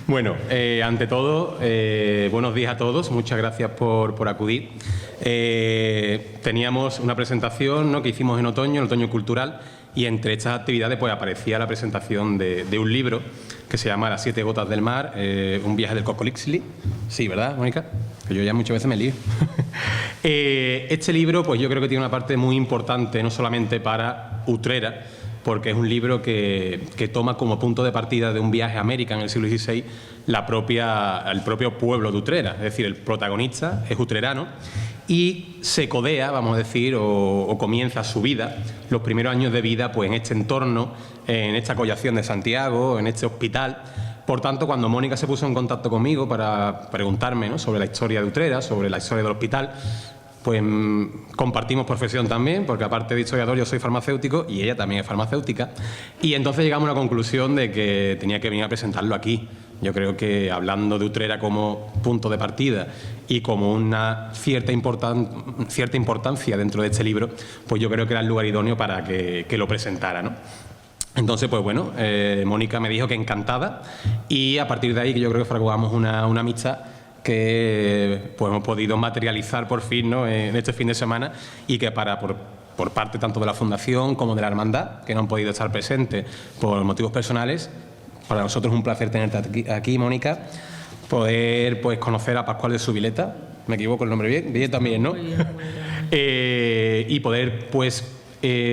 Bueno, ante todo, buenos días a todos. Muchas gracias por acudir. Teníamos una presentación, ¿no?, que hicimos en otoño, el otoño cultural, y entre estas actividades pues aparecía la presentación de un libro que se llama Las 7 gotas del mar, un viaje del Cocolixli. Sí, ¿verdad, Mónica? Que yo ya muchas veces me lío. Este libro, pues yo creo que tiene una parte muy importante, no solamente para Utrera, porque es un libro que toma como punto de partida de un viaje a América en el siglo XVI el propio pueblo de Utrera. Es decir, el protagonista es utrerano y se codea, vamos a decir, o comienza su vida, los primeros años de vida, pues en este entorno, en esta collación de Santiago, en este hospital. Por tanto, cuando Mónica se puso en contacto conmigo para preguntarme, ¿no?, sobre la historia de Utrera, sobre la historia del hospital, pues compartimos profesión también, porque aparte de historiador yo soy farmacéutico y ella también es farmacéutica, y entonces llegamos a la conclusión de que tenía que venir a presentarlo aquí. Yo creo que hablando de Utrera como punto de partida y como una cierta importancia dentro de este libro, pues yo creo que era el lugar idóneo para que lo presentara, ¿no? Entonces, pues bueno, Mónica me dijo que encantada, y a partir de ahí que yo creo que fraguamos una amistad que pues hemos podido materializar por fin, ¿no?, en este fin de semana, y que por parte tanto de la Fundación como de la Hermandad, que no han podido estar presentes por motivos personales, para nosotros es un placer tenerte aquí, Mónica, poder pues conocer a Pascual de Zubileta, me equivoco el nombre bien, bien también, ¿no? Muy bien. Y poder pues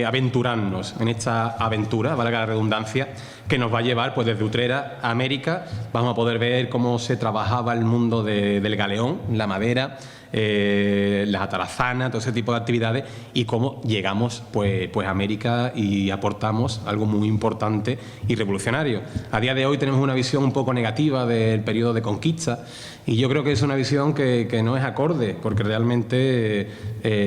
aventurarnos en esta aventura, valga la redundancia, que nos va a llevar pues desde Utrera a América. Vamos a poder ver cómo se trabajaba el mundo del galeón, la madera, las atarazanas, todo ese tipo de actividades, y cómo llegamos pues a América y aportamos algo muy importante y revolucionario. A día de hoy tenemos una visión un poco negativa del periodo de conquista, y yo creo que es una visión que no es acorde, porque realmente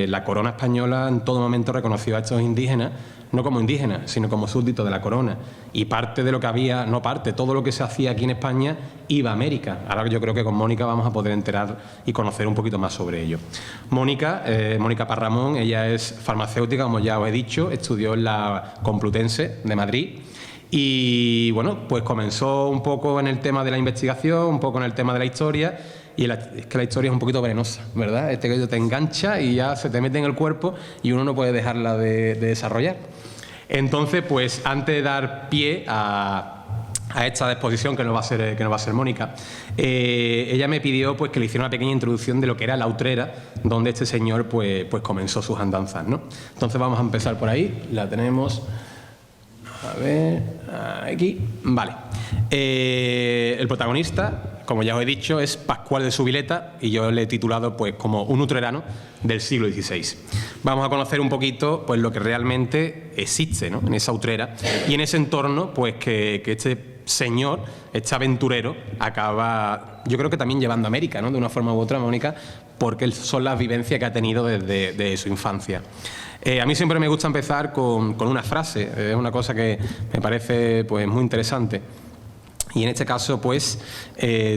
la corona española en todo momento reconoció a estos indígenas no como indígenas, sino como súbditos de la corona. Y parte de lo que había, no parte, todo lo que se hacía aquí en España iba a América. Ahora yo creo que con Mónica vamos a poder enterar y conocer un poquito más sobre ello. Mónica Parramón, ella es farmacéutica, como ya os he dicho, estudió en la Complutense de Madrid. Y bueno, pues comenzó un poco en el tema de la investigación, un poco en el tema de la historia. Y es que la historia es un poquito venenosa, ¿verdad? Que te engancha y ya se te mete en el cuerpo y uno no puede dejarla de desarrollar. Entonces, pues antes de dar pie a esta exposición que nos va a hacer Mónica, ella me pidió pues que le hiciera una pequeña introducción de lo que era la Utrera, donde este señor pues comenzó sus andanzas, ¿no? Entonces vamos a empezar por ahí. La tenemos, a ver, aquí, vale. El protagonista, como ya os he dicho, es Pascual de Zubileta, y yo le he titulado pues como un utrerano del siglo XVI. Vamos a conocer un poquito pues lo que realmente existe, ¿no?, en esa Utrera y en ese entorno pues que este señor, este aventurero, acaba, yo creo que también llevando a América, ¿no?, de una forma u otra, Mónica, porque son las vivencias que ha tenido desde su infancia. A mí siempre me gusta empezar con una frase, es una cosa que me parece pues muy interesante. Y en este caso, pues,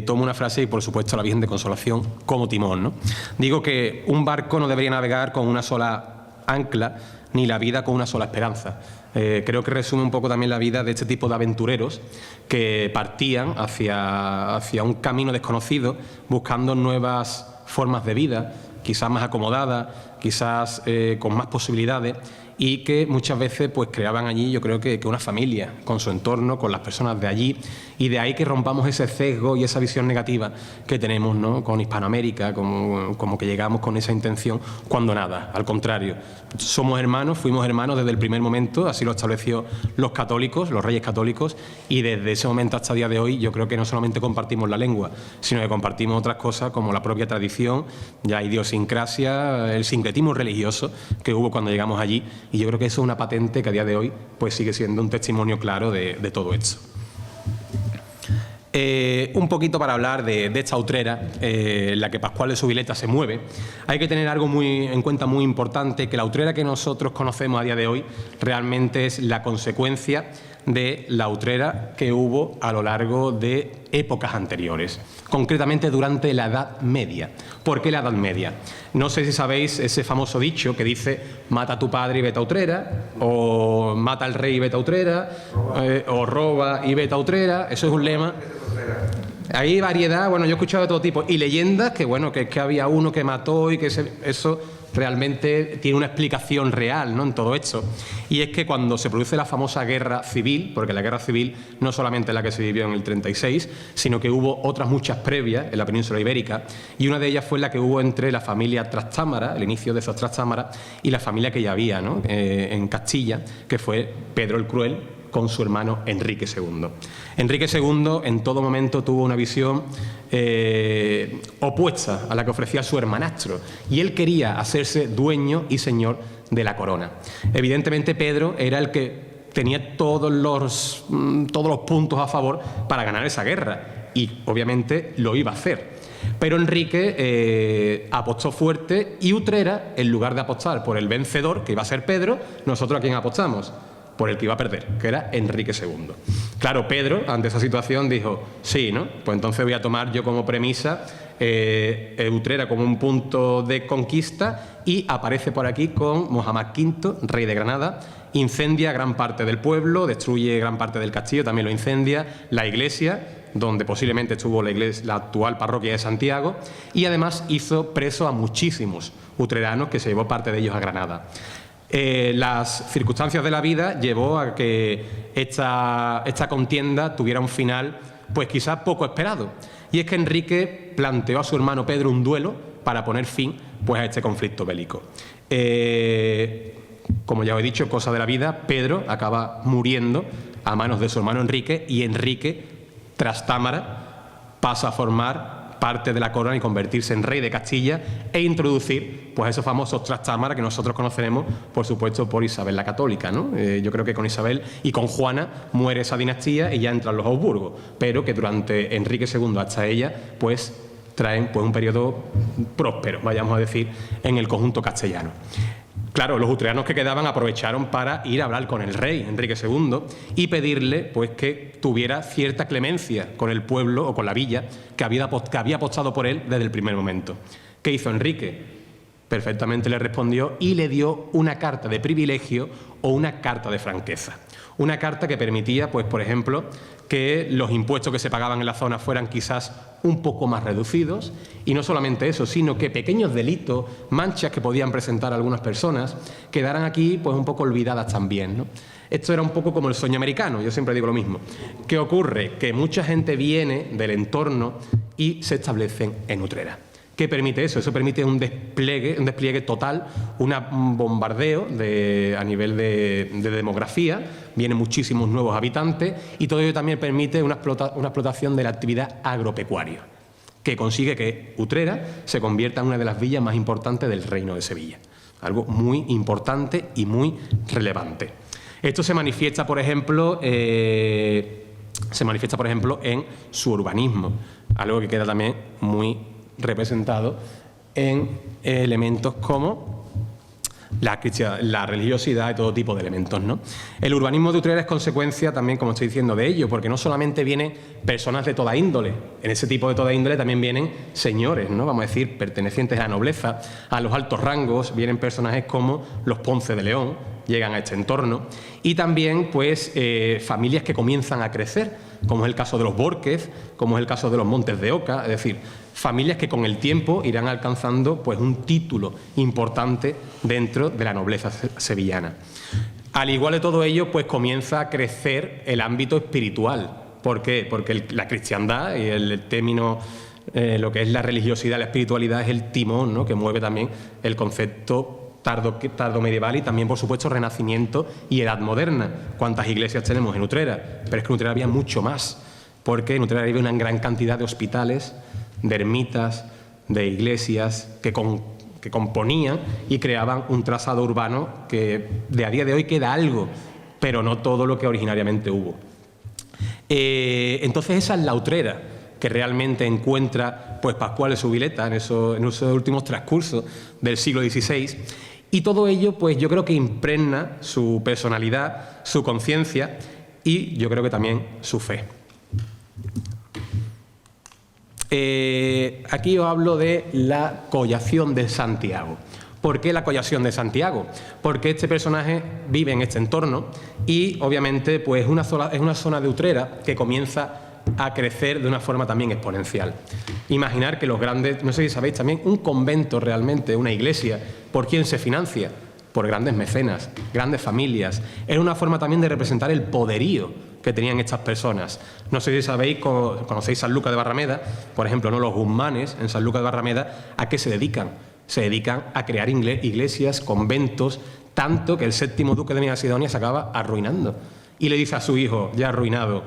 tomo una frase y, por supuesto, la Virgen de Consolación como timón, ¿no? Digo que un barco no debería navegar con una sola ancla, ni la vida con una sola esperanza. Creo que resume un poco también la vida de este tipo de aventureros que partían hacia un camino desconocido, buscando nuevas formas de vida, quizás más acomodadas, quizás con más posibilidades, y que muchas veces pues creaban allí, yo creo que una familia con su entorno, con las personas de allí, y de ahí que rompamos ese sesgo y esa visión negativa que tenemos, ¿no?, con Hispanoamérica, como que llegamos con esa intención, cuando nada, al contrario. Somos hermanos, fuimos hermanos desde el primer momento, así lo estableció los católicos, los reyes católicos, y desde ese momento hasta el día de hoy yo creo que no solamente compartimos la lengua, sino que compartimos otras cosas como la propia tradición, la idiosincrasia, el sincretismo religioso que hubo cuando llegamos allí. Y yo creo que eso es una patente que a día de hoy pues sigue siendo un testimonio claro de todo esto. Un poquito para hablar de esta Utrera, en la que Pascual de Zubileta se mueve, hay que tener algo en cuenta muy importante, que la Utrera que nosotros conocemos a día de hoy realmente es la consecuencia de la Utrera que hubo a lo largo de épocas anteriores, concretamente durante la Edad Media. ¿Por qué la Edad Media? No sé si sabéis ese famoso dicho que dice mata a tu padre y vete a Utrera, o mata al rey y vete a Utrera, o roba y vete a Utrera. Eso es un lema. Hay variedad, bueno, yo he escuchado de todo tipo, y leyendas que, bueno, que es que había uno que mató y que eso realmente tiene una explicación real, ¿no?, en todo esto. Y es que cuando se produce la famosa guerra civil, porque la guerra civil no solamente es la que se vivió en el 36, sino que hubo otras muchas previas en la península ibérica, y una de ellas fue la que hubo entre la familia Trastámara, el inicio de esos Trastámara, y la familia que ya había, ¿no?, en Castilla, que fue Pedro el Cruel, con su hermano Enrique II. Enrique II en todo momento tuvo una visión opuesta a la que ofrecía su hermanastro, y él quería hacerse dueño y señor de la corona. Evidentemente Pedro era el que tenía todos los puntos a favor para ganar esa guerra, y obviamente lo iba a hacer. Pero Enrique apostó fuerte, y Utrera, en lugar de apostar por el vencedor, que iba a ser Pedro, nosotros ¿a quién apostamos? Por el que iba a perder, que era Enrique II. Claro, Pedro, ante esa situación, dijo, sí, ¿no? Pues entonces voy a tomar yo como premisa Utrera como un punto de conquista, y aparece por aquí con Mohamed V, rey de Granada, incendia gran parte del pueblo, destruye gran parte del castillo, también lo incendia, la iglesia, donde posiblemente estuvo la actual parroquia de Santiago, y además hizo preso a muchísimos utreranos, que se llevó parte de ellos a Granada. Las circunstancias de la vida llevó a que esta contienda tuviera un final, pues quizás poco esperado, y es que Enrique planteó a su hermano Pedro un duelo para poner fin, pues, a este conflicto bélico. Como ya os he dicho, cosa de la vida, Pedro acaba muriendo a manos de su hermano Enrique, y Enrique Trastámara pasa a formar parte de la corona y convertirse en rey de Castilla, e introducir, pues, esos famosos Trastámara que nosotros conoceremos, por supuesto, por Isabel la Católica, ¿no? Yo creo que con Isabel y con Juana muere esa dinastía y ya entran los Habsburgos, pero que durante Enrique II hasta ella, pues, traen, pues, un periodo próspero, vayamos a decir, en el conjunto castellano. Claro, los utreranos que quedaban aprovecharon para ir a hablar con el rey Enrique II y pedirle, pues, que tuviera cierta clemencia con el pueblo o con la villa que había apostado por él desde el primer momento. ¿Qué hizo Enrique? Perfectamente le respondió y le dio una carta de privilegio o una carta de franqueza. Una carta que permitía, pues, por ejemplo, que los impuestos que se pagaban en la zona fueran quizás un poco más reducidos, y no solamente eso, sino que pequeños delitos, manchas que podían presentar algunas personas, quedaran aquí, pues, un poco olvidadas también, ¿no? Esto era un poco como el sueño americano, yo siempre digo lo mismo. ¿Qué ocurre? Que mucha gente viene del entorno y se establecen en Utrera. ¿Qué permite eso? Eso permite un despliegue total, un bombardeo a nivel de demografía, vienen muchísimos nuevos habitantes, y todo ello también permite una explotación de la actividad agropecuaria, que consigue que Utrera se convierta en una de las villas más importantes del Reino de Sevilla. Algo muy importante y muy relevante. Esto se manifiesta, por ejemplo, en su urbanismo, algo que queda también muy representado en elementos como la religiosidad y todo tipo de elementos, ¿no? El urbanismo de Utrera es consecuencia también, como estoy diciendo, de ello, porque no solamente vienen personas de toda índole, en ese tipo de toda índole también vienen señores, ¿no?, vamos a decir, pertenecientes a la nobleza, a los altos rangos, vienen personajes como los Ponce de León, llegan a este entorno, y también, pues, familias que comienzan a crecer, como es el caso de los Bórquez, como es el caso de los Montes de Oca, es decir, familias que con el tiempo irán alcanzando, pues, un título importante dentro de la nobleza sevillana. Al igual de todo ello, pues, comienza a crecer el ámbito espiritual. ¿Por qué? Porque la cristiandad y el término, lo que es la religiosidad, la espiritualidad, es el timón, ¿no?, que mueve también el concepto tardo medieval y también, por supuesto, Renacimiento y Edad Moderna. ¿Cuántas iglesias tenemos en Utrera? Pero es que en Utrera había mucho más, porque en Utrera había una gran cantidad de hospitales, de ermitas, de iglesias que componían y creaban un trazado urbano que de a día de hoy queda algo, pero no todo lo que originariamente hubo. Entonces esa es la Utrera que realmente encuentra, pues, Pascual de Subileta en esos últimos transcursos del siglo XVI, y todo ello, pues, yo creo que impregna su personalidad, su conciencia y yo creo que también su fe. Aquí os hablo de la collación de Santiago. ¿Por qué la collación de Santiago? Porque este personaje vive en este entorno y, obviamente, pues, es una zona de Utrera que comienza a crecer de una forma también exponencial. Imaginar que los grandes, no sé si sabéis también, un convento realmente, una iglesia, ¿por quién se financia? Por grandes mecenas, grandes familias. Era una forma también de representar el poderío que tenían estas personas. No sé si sabéis, conocéis San Lucas de Barrameda, por ejemplo, ¿no? Los guzmanes en San Lucas de Barrameda, ¿a qué se dedican? Se dedican a crear iglesias, conventos, tanto que el 7º duque de Macedonia se acaba arruinando. Y le dice a su hijo, ya arruinado,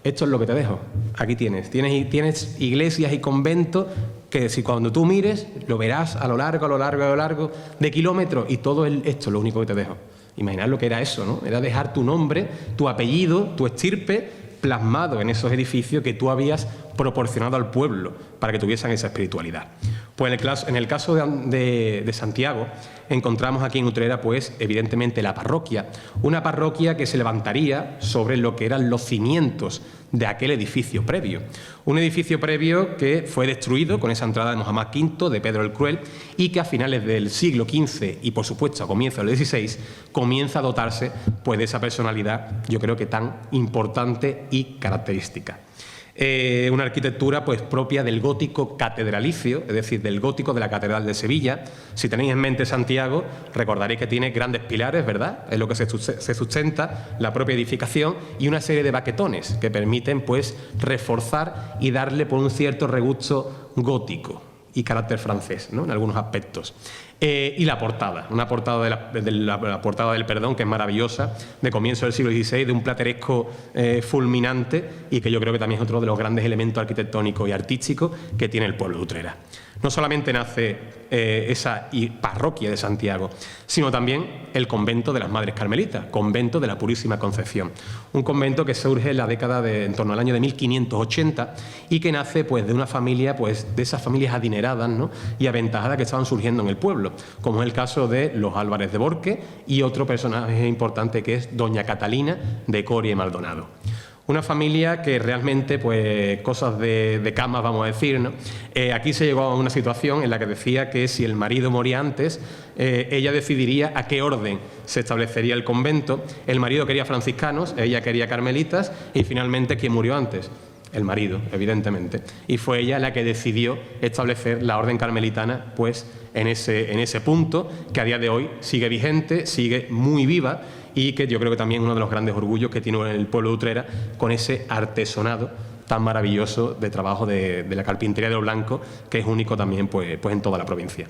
esto es lo que te dejo, aquí tienes iglesias y conventos que si cuando tú mires lo verás a lo largo de kilómetros y todo esto es lo único que te dejo. Imaginad lo que era eso, ¿no? Era dejar tu nombre, tu apellido, tu estirpe plasmado en esos edificios que tú habías proporcionado al pueblo para que tuviesen esa espiritualidad. Pues en el caso de Santiago encontramos aquí en Utrera, pues evidentemente la parroquia, una parroquia que se levantaría sobre lo que eran los cimientos de aquel edificio previo. Un edificio previo que fue destruido con esa entrada de Mohamed V, de Pedro el Cruel, y que a finales del siglo XV y por supuesto a comienzos del XVI comienza a dotarse pues de esa personalidad, yo creo que tan importante y característica. Una arquitectura pues propia del gótico catedralicio, es decir, del gótico de la Catedral de Sevilla. Si tenéis en mente Santiago, recordaréis que tiene grandes pilares, ¿verdad? Es lo que se sustenta la propia edificación y una serie de baquetones que permiten pues reforzar y darle por un cierto regusto gótico y carácter francés, ¿no? En algunos aspectos. Y la portada, una portada la portada del Perdón, que es maravillosa, de comienzo del siglo XVI, de un plateresco fulminante y que yo creo que también es otro de los grandes elementos arquitectónicos y artísticos que tiene el pueblo de Utrera. No solamente nace esa parroquia de Santiago, sino también el convento de las Madres Carmelitas, convento de la Purísima Concepción. Un convento que surge en la década en torno al año de 1580 y que nace pues de una familia, pues de esas familias adineradas, ¿no? Y aventajadas que estaban surgiendo en el pueblo, como es el caso de los Álvarez de Borque y otro personaje importante que es doña Catalina de Coria y Maldonado. Una familia que realmente, pues, cosas de camas, vamos a decir, ¿no? Aquí se llegó a una situación en la que decía que si el marido moría antes, ella decidiría a qué orden se establecería el convento. El marido quería franciscanos, ella quería carmelitas y finalmente, ¿quién murió antes? El marido, evidentemente. Y fue ella la que decidió establecer la orden carmelitana, pues, en ese punto, que a día de hoy sigue vigente, sigue muy viva y que yo creo que también es uno de los grandes orgullos que tiene el pueblo de Utrera con ese artesonado tan maravilloso de trabajo de la carpintería de lo blanco, que es único también pues en toda la provincia.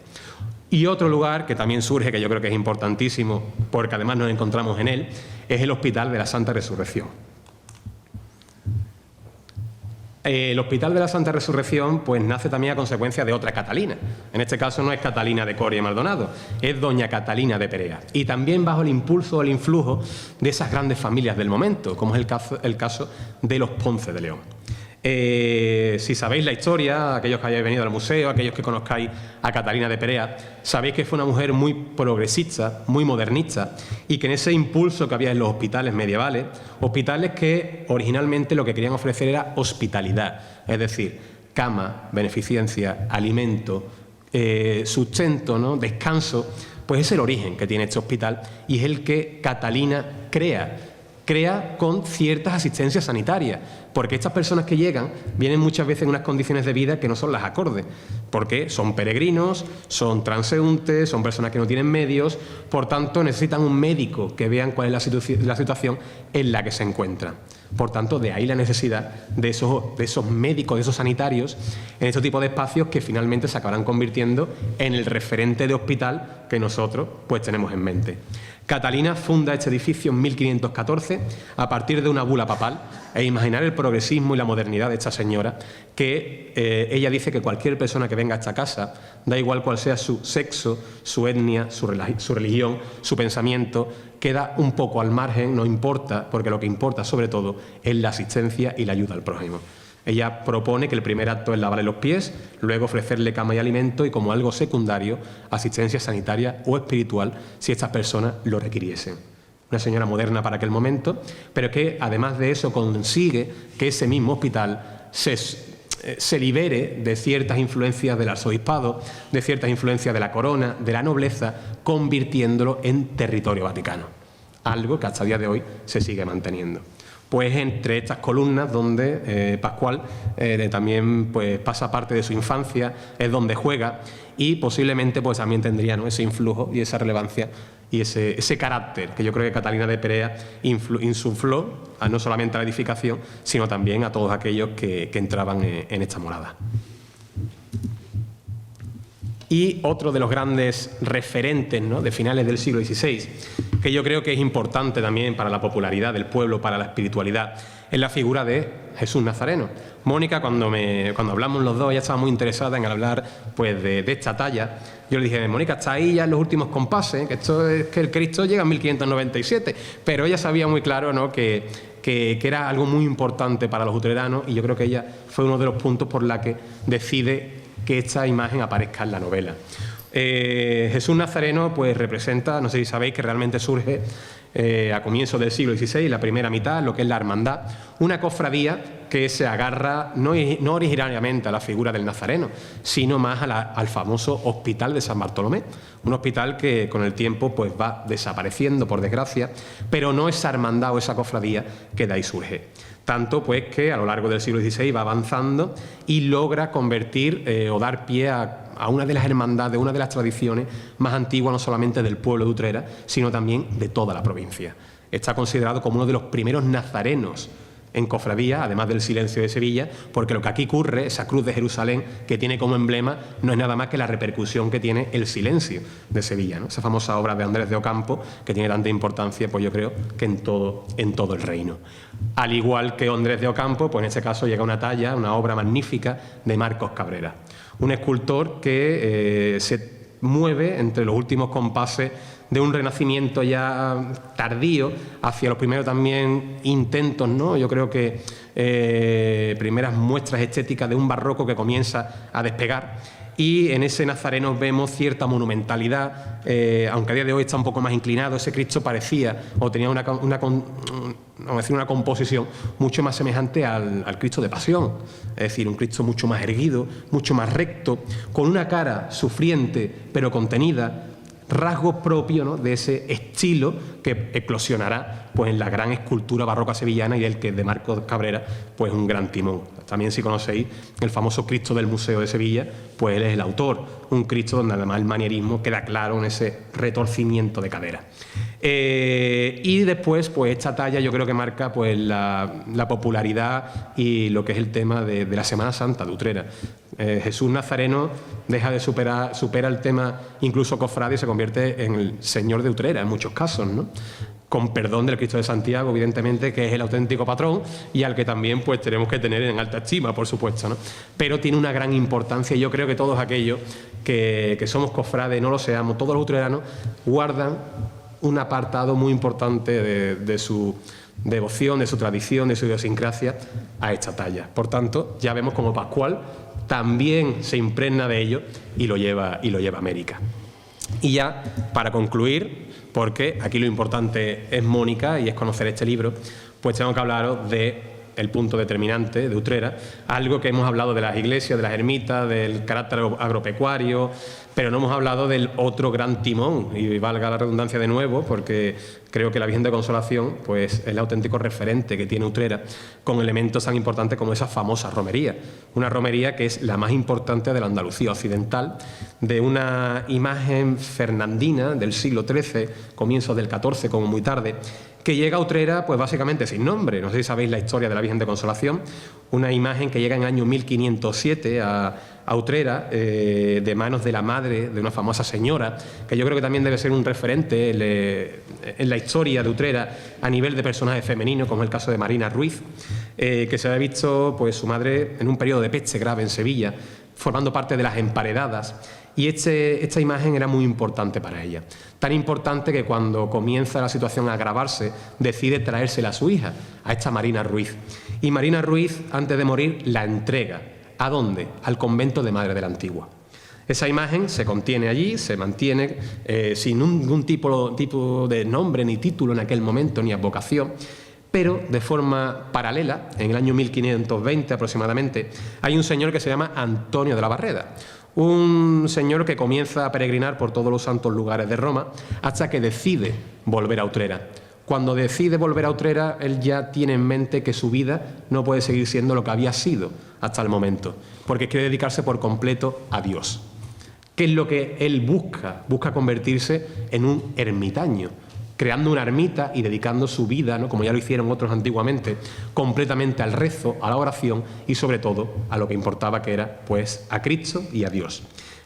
Y otro lugar que también surge, que yo creo que es importantísimo, porque además nos encontramos en él, es el Hospital de la Santa Resurrección. El Hospital de la Santa Resurrección pues nace también a consecuencia de otra Catalina. En este caso no es Catalina de Coria y Maldonado, es doña Catalina de Perea. Y también bajo el impulso o el influjo de esas grandes familias del momento, como es el caso de los Ponce de León. Si sabéis la historia, aquellos que hayáis venido al museo, aquellos que conozcáis a Catalina de Perea, sabéis que fue una mujer muy progresista, muy modernista, y que en ese impulso que había en los hospitales medievales, hospitales que originalmente lo que querían ofrecer era hospitalidad, es decir, cama, beneficencia, alimento, sustento, ¿no? Descanso, pues es el origen que tiene este hospital y es el que Catalina crea con ciertas asistencias sanitarias, porque estas personas que llegan vienen muchas veces en unas condiciones de vida que no son las acordes, porque son peregrinos, son transeúntes, son personas que no tienen medios, por tanto necesitan un médico que vean cuál es la situación en la que se encuentran. Por tanto, de ahí la necesidad de esos médicos, de esos sanitarios, en este tipo de espacios que finalmente se acabarán convirtiendo en el referente de hospital que nosotros pues tenemos en mente. Catalina funda este edificio en 1514 a partir de una bula papal, e imaginar el progresismo y la modernidad de esta señora, que ella dice que cualquier persona que venga a esta casa, da igual cuál sea su sexo, su etnia, su religión, su pensamiento, queda un poco al margen, no importa, porque lo que importa sobre todo es la asistencia y la ayuda al prójimo. Ella propone que el primer acto es lavarle los pies, luego ofrecerle cama y alimento y como algo secundario, asistencia sanitaria o espiritual si estas personas lo requiriesen. Una señora moderna para aquel momento, pero que además de eso consigue que ese mismo hospital se libere de ciertas influencias del arzobispado, de ciertas influencias de la corona, de la nobleza, convirtiéndolo en territorio vaticano. Algo que hasta el día de hoy se sigue manteniendo. pues entre estas columnas donde Pascual también pues, pasa parte de su infancia, es donde juega y posiblemente pues, también tendría, ¿no?, ese influjo y esa relevancia y ese carácter que yo creo que Catalina de Perea insufló no solamente a la edificación, sino también a todos aquellos que entraban en esta morada. Y otro de los grandes referentes, ¿no?, de finales del siglo XVI, que yo creo que es importante también para la popularidad del pueblo, para la espiritualidad, es la figura de Jesús Nazareno. Mónica, cuando hablamos los dos, ella estaba muy interesada en hablar pues, de esta talla. Yo le dije, Mónica, está ahí ya en los últimos compases, que esto es que el Cristo llega en 1597, pero ella sabía muy claro, ¿no?, que era algo muy importante para los utreranos, y yo creo que ella fue uno de los puntos por la que decide que esta imagen aparezca en la novela. Jesús Nazareno pues representa, no sé si sabéis, que realmente surge a comienzos del siglo XVI, la primera mitad, lo que es la hermandad, una cofradía que se agarra no originariamente a la figura del Nazareno, sino más al famoso Hospital de San Bartolomé, un hospital que con el tiempo pues va desapareciendo, por desgracia, pero no esa hermandad o esa cofradía que de ahí surge. Tanto pues que a lo largo del siglo XVI va avanzando y logra convertir o dar pie a una de las hermandades, una de las tradiciones más antiguas, no solamente del pueblo de Utrera, sino también de toda la provincia. Está considerado como uno de los primeros nazarenos en cofradía, además del silencio de Sevilla, porque lo que aquí ocurre, esa cruz de Jerusalén que tiene como emblema, no es nada más que la repercusión que tiene el silencio de Sevilla, ¿no? Esa famosa obra de Andrés de Ocampo, que tiene tanta importancia, pues yo creo, que en todo el reino. Al igual que Andrés de Ocampo, pues en este caso llega una talla, una obra magnífica de Marcos Cabrera, un escultor que se mueve entre los últimos compases de un renacimiento ya tardío hacia los primeros también intentos, ¿no? Yo creo que primeras muestras estéticas de un barroco que comienza a despegar. Y en ese Nazareno vemos cierta monumentalidad, aunque a día de hoy está un poco más inclinado. Ese Cristo parecía o tenía una composición mucho más semejante al Cristo de Pasión, es decir, un Cristo mucho más erguido, mucho más recto, con una cara sufriente pero contenida, rasgos propios, ¿no?, de ese estilo que eclosionará pues, en la gran escultura barroca sevillana y del que de Marcos Cabrera pues un gran timón. También, si conocéis el famoso Cristo del Museo de Sevilla, pues él es el autor, un Cristo donde además el manierismo queda claro en ese retorcimiento de cadera. Y después pues esta talla yo creo que marca pues la popularidad y lo que es el tema de la Semana Santa de Utrera. Jesús Nazareno deja de supera el tema incluso cofrade y se convierte en el Señor de Utrera en muchos casos, ¿no? Con perdón del Cristo de Santiago, evidentemente, que es el auténtico patrón y al que también pues tenemos que tener en alta estima, por supuesto, ¿no? Pero tiene una gran importancia y yo creo que todos aquellos que somos cofrades, no lo seamos, todos los utreranos guardan un apartado muy importante de su devoción, de su tradición, de su idiosincrasia a esta talla. Por tanto, ya vemos como Pascual también se impregna de ello y lo lleva a América. Y ya, para concluir, porque aquí lo importante es Mónica y es conocer este libro, pues tengo que hablaros del punto determinante de Utrera, algo que hemos hablado de las iglesias, de las ermitas, del carácter agropecuario, pero no hemos hablado del otro gran timón, y valga la redundancia de nuevo, porque creo que la Virgen de Consolación pues, es el auténtico referente que tiene Utrera, con elementos tan importantes como esa famosa romería, una romería que es la más importante de la Andalucía occidental, de una imagen fernandina del siglo XIII, comienzos del XIV como muy tarde, que llega a Utrera pues básicamente sin nombre. No sé si sabéis la historia de la Virgen de Consolación, una imagen que llega en el año 1507 a Utrera de manos de la madre de una famosa señora, que yo creo que también debe ser un referente en la historia de Utrera a nivel de personajes femeninos, como el caso de Marina Ruiz, que se había visto pues, su madre en un periodo de peste grave en Sevilla, formando parte de las emparedadas. Y esta imagen era muy importante para ella. Tan importante que cuando comienza la situación a agravarse, decide traérsela a su hija, a esta Marina Ruiz. Y Marina Ruiz, antes de morir, la entrega. ¿A dónde? Al convento de Madre de la Antigua. Esa imagen se contiene allí, se mantiene sin ningún tipo de nombre ni título en aquel momento, ni advocación. Pero de forma paralela, en el año 1520 aproximadamente, hay un señor que se llama Antonio de la Barreda, un señor que comienza a peregrinar por todos los santos lugares de Roma hasta que decide volver a Utrera. Cuando decide volver a Utrera, él ya tiene en mente que su vida no puede seguir siendo lo que había sido hasta el momento, porque quiere dedicarse por completo a Dios. ¿Qué es lo que él busca? Busca convertirse en un ermitaño, creando una ermita y dedicando su vida, ¿no?, como ya lo hicieron otros antiguamente, completamente al rezo, a la oración y sobre todo a lo que importaba, que era pues a Cristo y a Dios.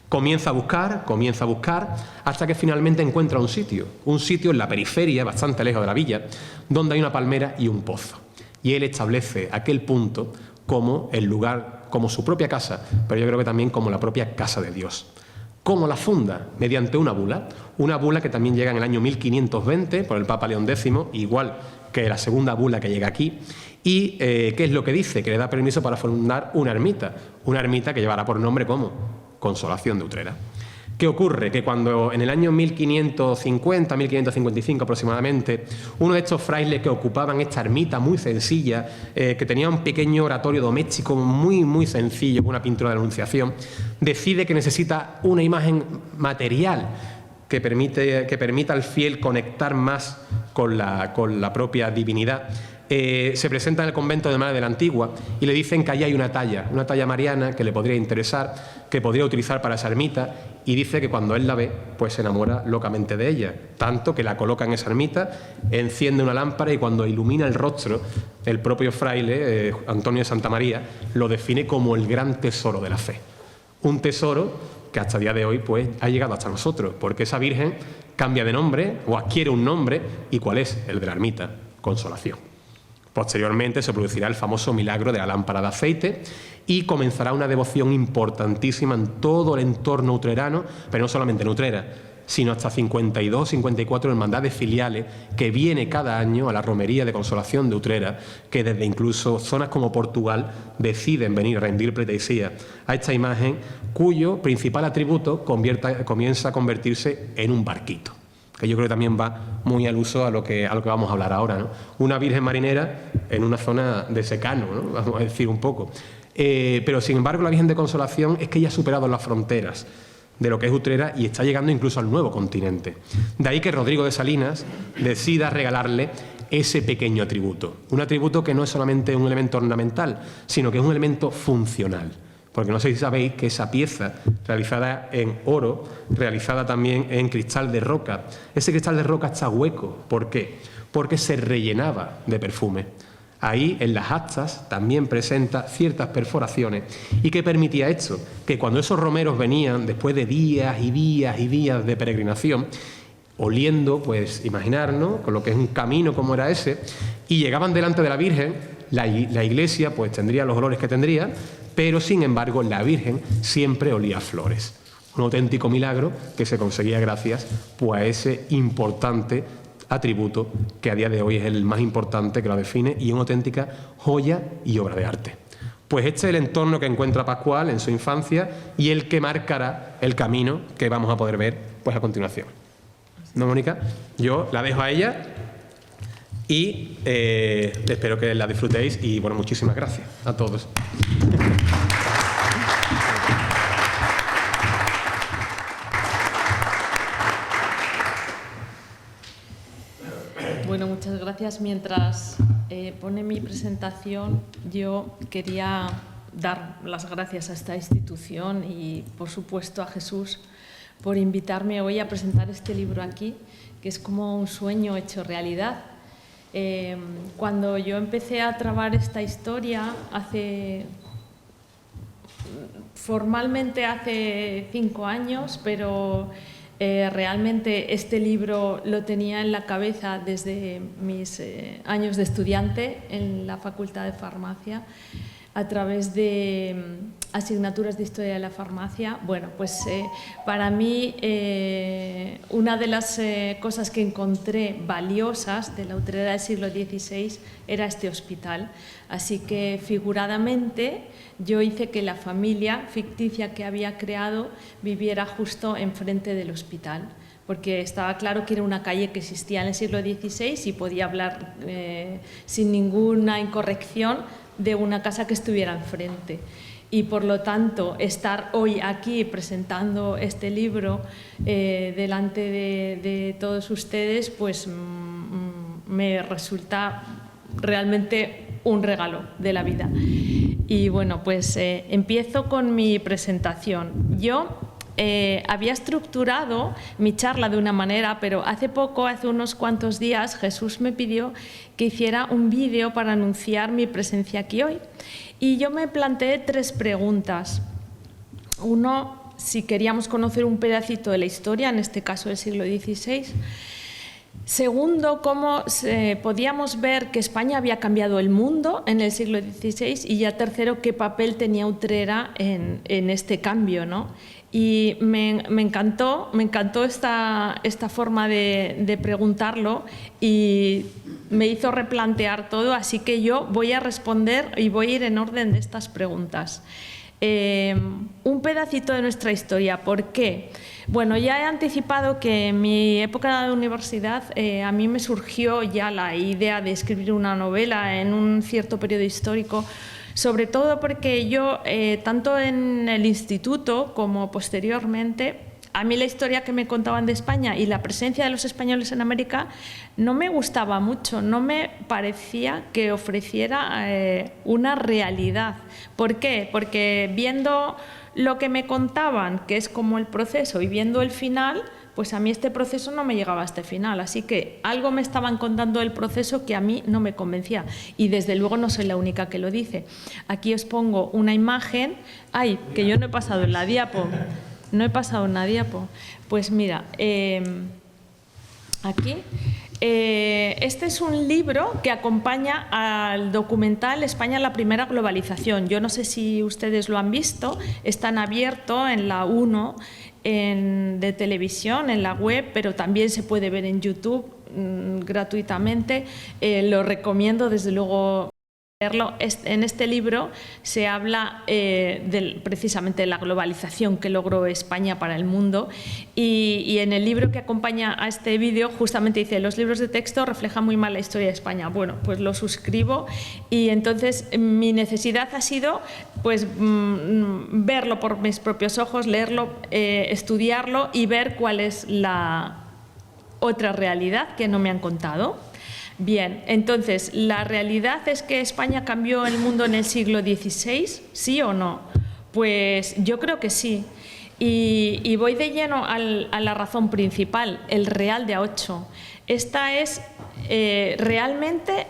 Comienza a buscar, hasta que finalmente encuentra un sitio en la periferia, bastante lejos de la villa, donde hay una palmera y un pozo. Y él establece aquel punto como el lugar, como su propia casa, pero yo creo que también como la propia casa de Dios. ¿Cómo la funda? Mediante una bula que también llega en el año 1520 por el Papa León X, igual que la segunda bula que llega aquí. ¿Y qué es lo que dice? Que le da permiso para fundar una ermita que llevará por nombre ¿cómo? Consolación de Utrera. ¿Qué ocurre? Que cuando en el año 1550, 1555 aproximadamente, uno de estos frailes que ocupaban esta ermita muy sencilla, que tenía un pequeño oratorio doméstico muy sencillo, con una pintura de la Anunciación, decide que necesita una imagen material que permita al fiel conectar más con la propia divinidad. Se presenta en el convento de Madre de la Antigua y le dicen que allí hay una talla mariana que le podría interesar, que podría utilizar para esa ermita, y dice que cuando él la ve, pues se enamora locamente de ella, tanto que la coloca en esa ermita, enciende una lámpara y cuando ilumina el rostro, el propio fraile, Antonio de Santa María, lo define como el gran tesoro de la fe. Un tesoro que hasta el día de hoy pues, ha llegado hasta nosotros, porque esa Virgen cambia de nombre o adquiere un nombre, ¿y cuál es? El de la ermita, Consolación. Posteriormente se producirá el famoso milagro de la lámpara de aceite y comenzará una devoción importantísima en todo el entorno utrerano, pero no solamente en Utrera, sino hasta 52, 54 hermandades filiales que viene cada año a la romería de Consolación de Utrera, que desde incluso zonas como Portugal deciden venir a rendir pleitesía a esta imagen, cuyo principal atributo comienza a convertirse en un barquito, que yo creo que también va muy al uso a lo que vamos a hablar ahora, ¿no? Una Virgen marinera en una zona de secano, ¿no?, vamos a decir un poco. Pero sin embargo la Virgen de Consolación es que ya ha superado las fronteras de lo que es Utrera y está llegando incluso al nuevo continente. De ahí que Rodrigo de Salinas decida regalarle ese pequeño atributo. Un atributo que no es solamente un elemento ornamental, sino que es un elemento funcional. Porque no sé si sabéis que esa pieza realizada en oro, realizada también en cristal de roca, ese cristal de roca está hueco. ¿Por qué? Porque se rellenaba de perfume. Ahí, en las astas, también presenta ciertas perforaciones. ¿Y qué permitía esto? Que cuando esos romeros venían, después de días y días y días de peregrinación, oliendo, pues imaginar, ¿no?, con lo que es un camino como era ese, y llegaban delante de la Virgen, la iglesia pues tendría los olores que tendría, pero sin embargo la Virgen siempre olía a flores. Un auténtico milagro que se conseguía gracias pues, a ese importante atributo que a día de hoy es el más importante que lo define y una auténtica joya y obra de arte. Pues este es el entorno que encuentra Pascual en su infancia y el que marcará el camino que vamos a poder ver pues, a continuación. ¿No, Mónica? Yo la dejo a ella y espero que la disfrutéis y bueno, muchísimas gracias a todos. Bueno, muchas gracias. Mientras pone mi presentación, yo quería dar las gracias a esta institución y, por supuesto, a Jesús por invitarme hoy a presentar este libro aquí, que es como un sueño hecho realidad. Cuando yo empecé a trabar esta historia, formalmente hace 5 años, pero realmente este libro lo tenía en la cabeza desde mis años de estudiante en la Facultad de Farmacia, a través de asignaturas de Historia de la Farmacia. Bueno, pues para mí una de las cosas que encontré valiosas de la Utrera del siglo XVI era este hospital. Así que figuradamente yo hice que la familia ficticia que había creado viviera justo enfrente del hospital, porque estaba claro que era una calle que existía en el siglo XVI y podía hablar sin ninguna incorrección de una casa que estuviera enfrente. Y por lo tanto, estar hoy aquí presentando este libro delante de todos ustedes, pues me resulta realmente un regalo de la vida. Y bueno, pues empiezo con mi presentación. Yo había estructurado mi charla de una manera, pero hace unos cuantos días, Jesús me pidió que hiciera un vídeo para anunciar mi presencia aquí hoy. Y yo me planteé 3 preguntas. Uno, si queríamos conocer un pedacito de la historia, en este caso del siglo XVI. Segundo, cómo podíamos ver que España había cambiado el mundo en el siglo XVI. Y ya tercero, qué papel tenía Utrera en este cambio, ¿no? Y me encantó esta forma de preguntarlo y me hizo replantear todo, así que yo voy a responder y voy a ir en orden de estas preguntas. Un pedacito de nuestra historia, ¿por qué? Bueno, ya he anticipado que en mi época de universidad a mí me surgió ya la idea de escribir una novela en un cierto periodo histórico, sobre todo porque yo, tanto en el instituto como posteriormente, a mí la historia que me contaban de España y la presencia de los españoles en América no me gustaba mucho, no me parecía que ofreciera una realidad. ¿Por qué? Porque viendo lo que me contaban, que es como el proceso, y viendo el final, pues a mí este proceso no me llegaba a este final, así que algo me estaban contando del proceso que a mí no me convencía, y desde luego no soy la única que lo dice. Aquí os pongo una imagen. ¡Ay, que yo no he pasado en la diapo! No he pasado una diapo. Pues mira, aquí, este es un libro que acompaña al documental España, la primera globalización. Yo no sé si ustedes lo han visto, está en abierto en la 1 de televisión, en la web, pero también se puede ver en YouTube gratuitamente. Lo recomiendo, desde luego, verlo. En este libro se habla precisamente de la globalización que logró España para el mundo, y en el libro que acompaña a este vídeo justamente dice: los libros de texto reflejan muy mal la historia de España. Bueno, pues lo suscribo, y entonces mi necesidad ha sido pues verlo por mis propios ojos, leerlo, estudiarlo y ver cuál es la otra realidad que no me han contado. Bien, entonces, ¿la realidad es que España cambió el mundo en el siglo XVI? ¿Sí o no? Pues yo creo que sí. Y voy de lleno a la razón principal, el Real de A8. Esta es realmente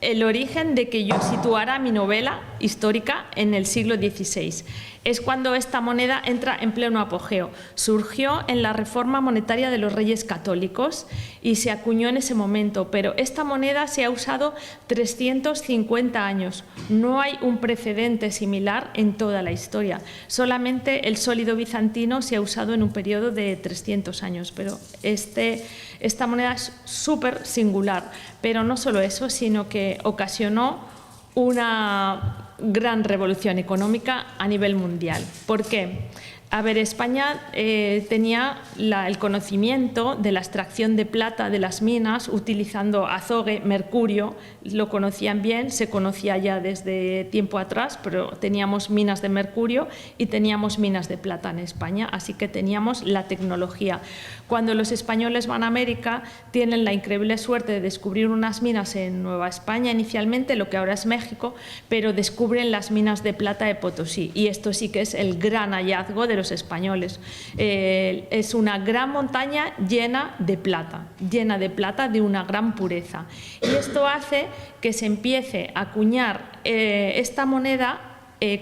el origen de que yo situara mi novela histórica en el siglo XVI. Es cuando esta moneda entra en pleno apogeo. Surgió en la reforma monetaria de los Reyes Católicos y se acuñó en ese momento, pero esta moneda se ha usado 350 años. No hay un precedente similar en toda la historia. Solamente el sólido bizantino se ha usado en un periodo de 300 años, pero esta moneda es súper singular. Pero no solo eso, sino que ocasionó una gran revolución económica a nivel mundial. ¿Por qué? A ver, España tenía el conocimiento de la extracción de plata de las minas utilizando azogue, mercurio, lo conocían bien, se conocía ya desde tiempo atrás, pero teníamos minas de mercurio y teníamos minas de plata en España, así que teníamos la tecnología. Cuando los españoles van a América, tienen la increíble suerte de descubrir unas minas en Nueva España inicialmente, lo que ahora es México, pero descubren las minas de plata de Potosí, y esto sí que es el gran hallazgo de los españoles. Es una gran montaña llena de plata de una gran pureza, y esto hace que se empiece a acuñar esta moneda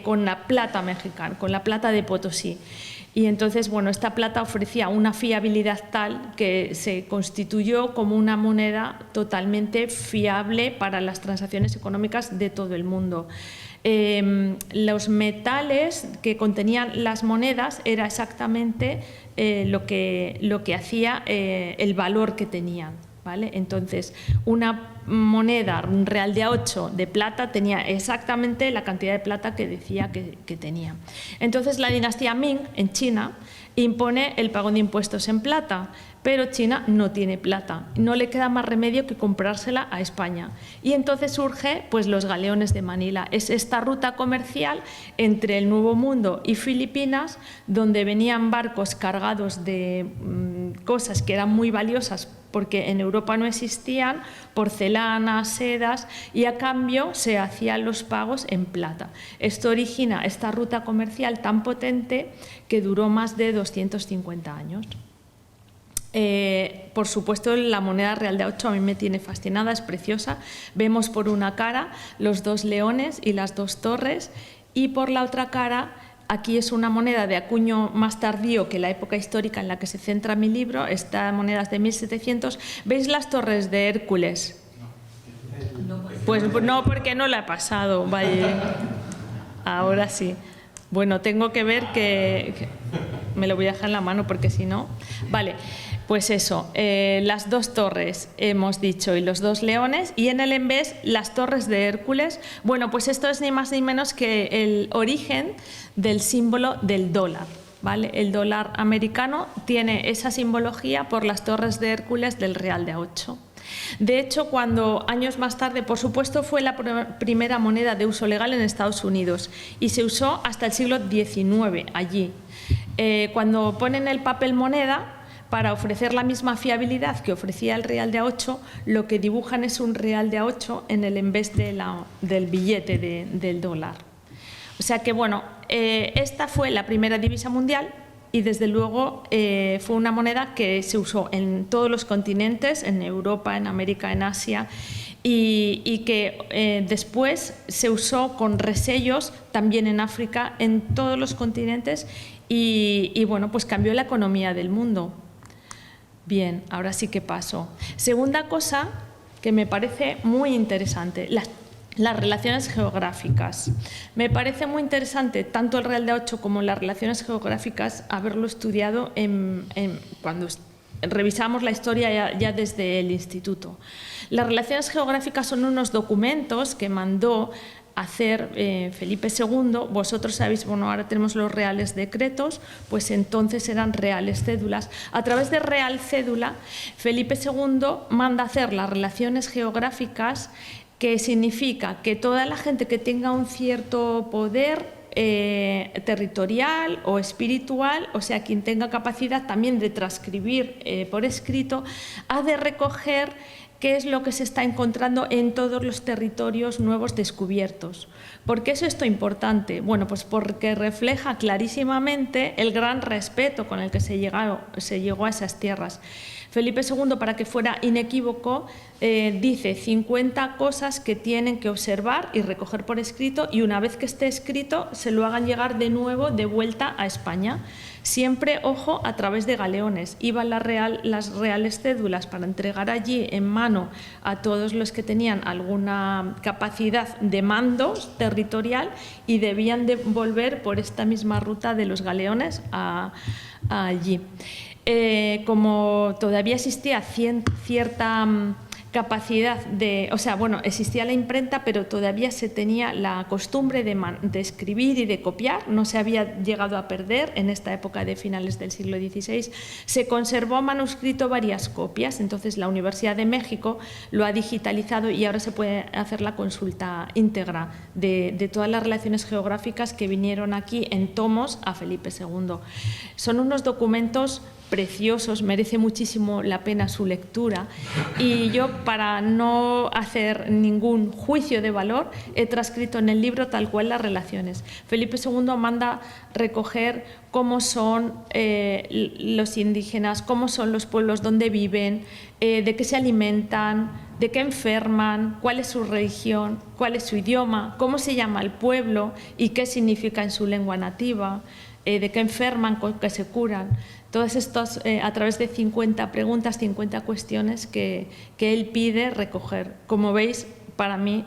con la plata mexicana, con la plata de Potosí. Y entonces, bueno, esta plata ofrecía una fiabilidad tal que se constituyó como una moneda totalmente fiable para las transacciones económicas de todo el mundo. Los metales que contenían las monedas era exactamente lo que hacía el valor que tenían, ¿vale? Entonces, una moneda, un real de A8 de plata, tenía exactamente la cantidad de plata que decía que tenía. Entonces, la dinastía Ming en China impone el pago de impuestos en plata, pero China no tiene plata, no le queda más remedio que comprársela a España. Y entonces surge pues los galeones de Manila. Es esta ruta comercial entre el Nuevo Mundo y Filipinas, donde venían barcos cargados de cosas que eran muy valiosas porque en Europa no existían, porcelana, sedas, y a cambio se hacían los pagos en plata. Esto origina esta ruta comercial tan potente que duró más de 250 años. Por supuesto, la moneda real de A8 a mí me tiene fascinada, es preciosa. Vemos por una cara los dos leones y las dos torres, y por la otra cara, aquí es una moneda de acuño más tardío que la época histórica en la que se centra mi libro. Esta moneda es de 1700. ¿Veis las torres de Hércules? Pues no, porque no la he pasado. Vale. Ahora sí. Bueno, tengo que ver que me lo voy a dejar en la mano porque si no... Vale, pues eso, las dos torres hemos dicho y los dos leones, y en el envés las torres de Hércules. Bueno, pues esto es ni más ni menos que el origen del símbolo del dólar, ¿vale? El dólar americano tiene esa simbología por las torres de Hércules del Real de A8. De hecho, cuando años más tarde, por supuesto, fue la primera moneda de uso legal en Estados Unidos y se usó hasta el siglo XIX allí. Cuando ponen el papel moneda, para ofrecer la misma fiabilidad que ofrecía el Real de A8, lo que dibujan es un Real de A8 en el envés del billete del dólar. O sea que, bueno, esta fue la primera divisa mundial y, desde luego, fue una moneda que se usó en todos los continentes, en Europa, en América, en Asia, y que después se usó con resellos también en África, en todos los continentes, y bueno, pues cambió la economía del mundo. Bien, ahora sí que paso. Segunda cosa que me parece muy interesante, las relaciones geográficas. Me parece muy interesante tanto el Real de A8 como las relaciones geográficas haberlo estudiado cuando revisamos la historia ya desde el instituto. Las relaciones geográficas son unos documentos que mandó hacer Felipe II. Vosotros sabéis, bueno, ahora tenemos los reales decretos, pues entonces eran reales cédulas. A través de real cédula, Felipe II manda hacer las relaciones geográficas, que significa que toda la gente que tenga un cierto poder territorial o espiritual, o sea, quien tenga capacidad también de transcribir por escrito, ha de recoger qué es lo que se está encontrando en todos los territorios nuevos descubiertos. ¿Por qué es esto importante? Bueno, pues porque refleja clarísimamente el gran respeto con el que se llegó a esas tierras. Felipe II, para que fuera inequívoco, dice 50 cosas que tienen que observar y recoger por escrito, y una vez que esté escrito se lo hagan llegar de nuevo de vuelta a España. Siempre, ojo, a través de galeones. Iban las reales cédulas para entregar allí en mano a todos los que tenían alguna capacidad de mando territorial, y debían de volver por esta misma ruta de los galeones allí. Como todavía existía cierta capacidad o sea, bueno, existía la imprenta, pero todavía se tenía la costumbre de escribir y de copiar, no se había llegado a perder en esta época de finales del siglo XVI. Se conservó manuscrito varias copias, entonces la Universidad de México lo ha digitalizado y ahora se puede hacer la consulta íntegra de todas las relaciones geográficas que vinieron aquí en tomos a Felipe II. Son unos documentos preciosos, merece muchísimo la pena su lectura, y yo, para no hacer ningún juicio de valor, he transcrito en el libro tal cual las relaciones. Felipe II manda recoger cómo son los indígenas, cómo son los pueblos, dónde viven, de qué se alimentan, de qué enferman, cuál es su religión, cuál es su idioma, cómo se llama el pueblo y qué significa en su lengua nativa, de qué enferman, con qué se curan. Todas estas, a través de 50 preguntas, 50 cuestiones que él pide recoger. Como veis, para mí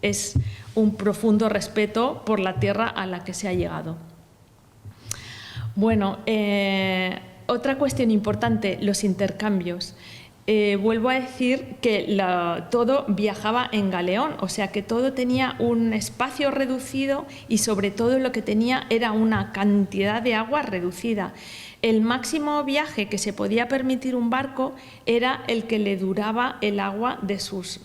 es un profundo respeto por la tierra a la que se ha llegado. Bueno, otra cuestión importante, los intercambios. Vuelvo a decir que todo viajaba en galeón, o sea que todo tenía un espacio reducido y sobre todo lo que tenía era una cantidad de agua reducida. El máximo viaje que se podía permitir un barco era el que le duraba el agua de sus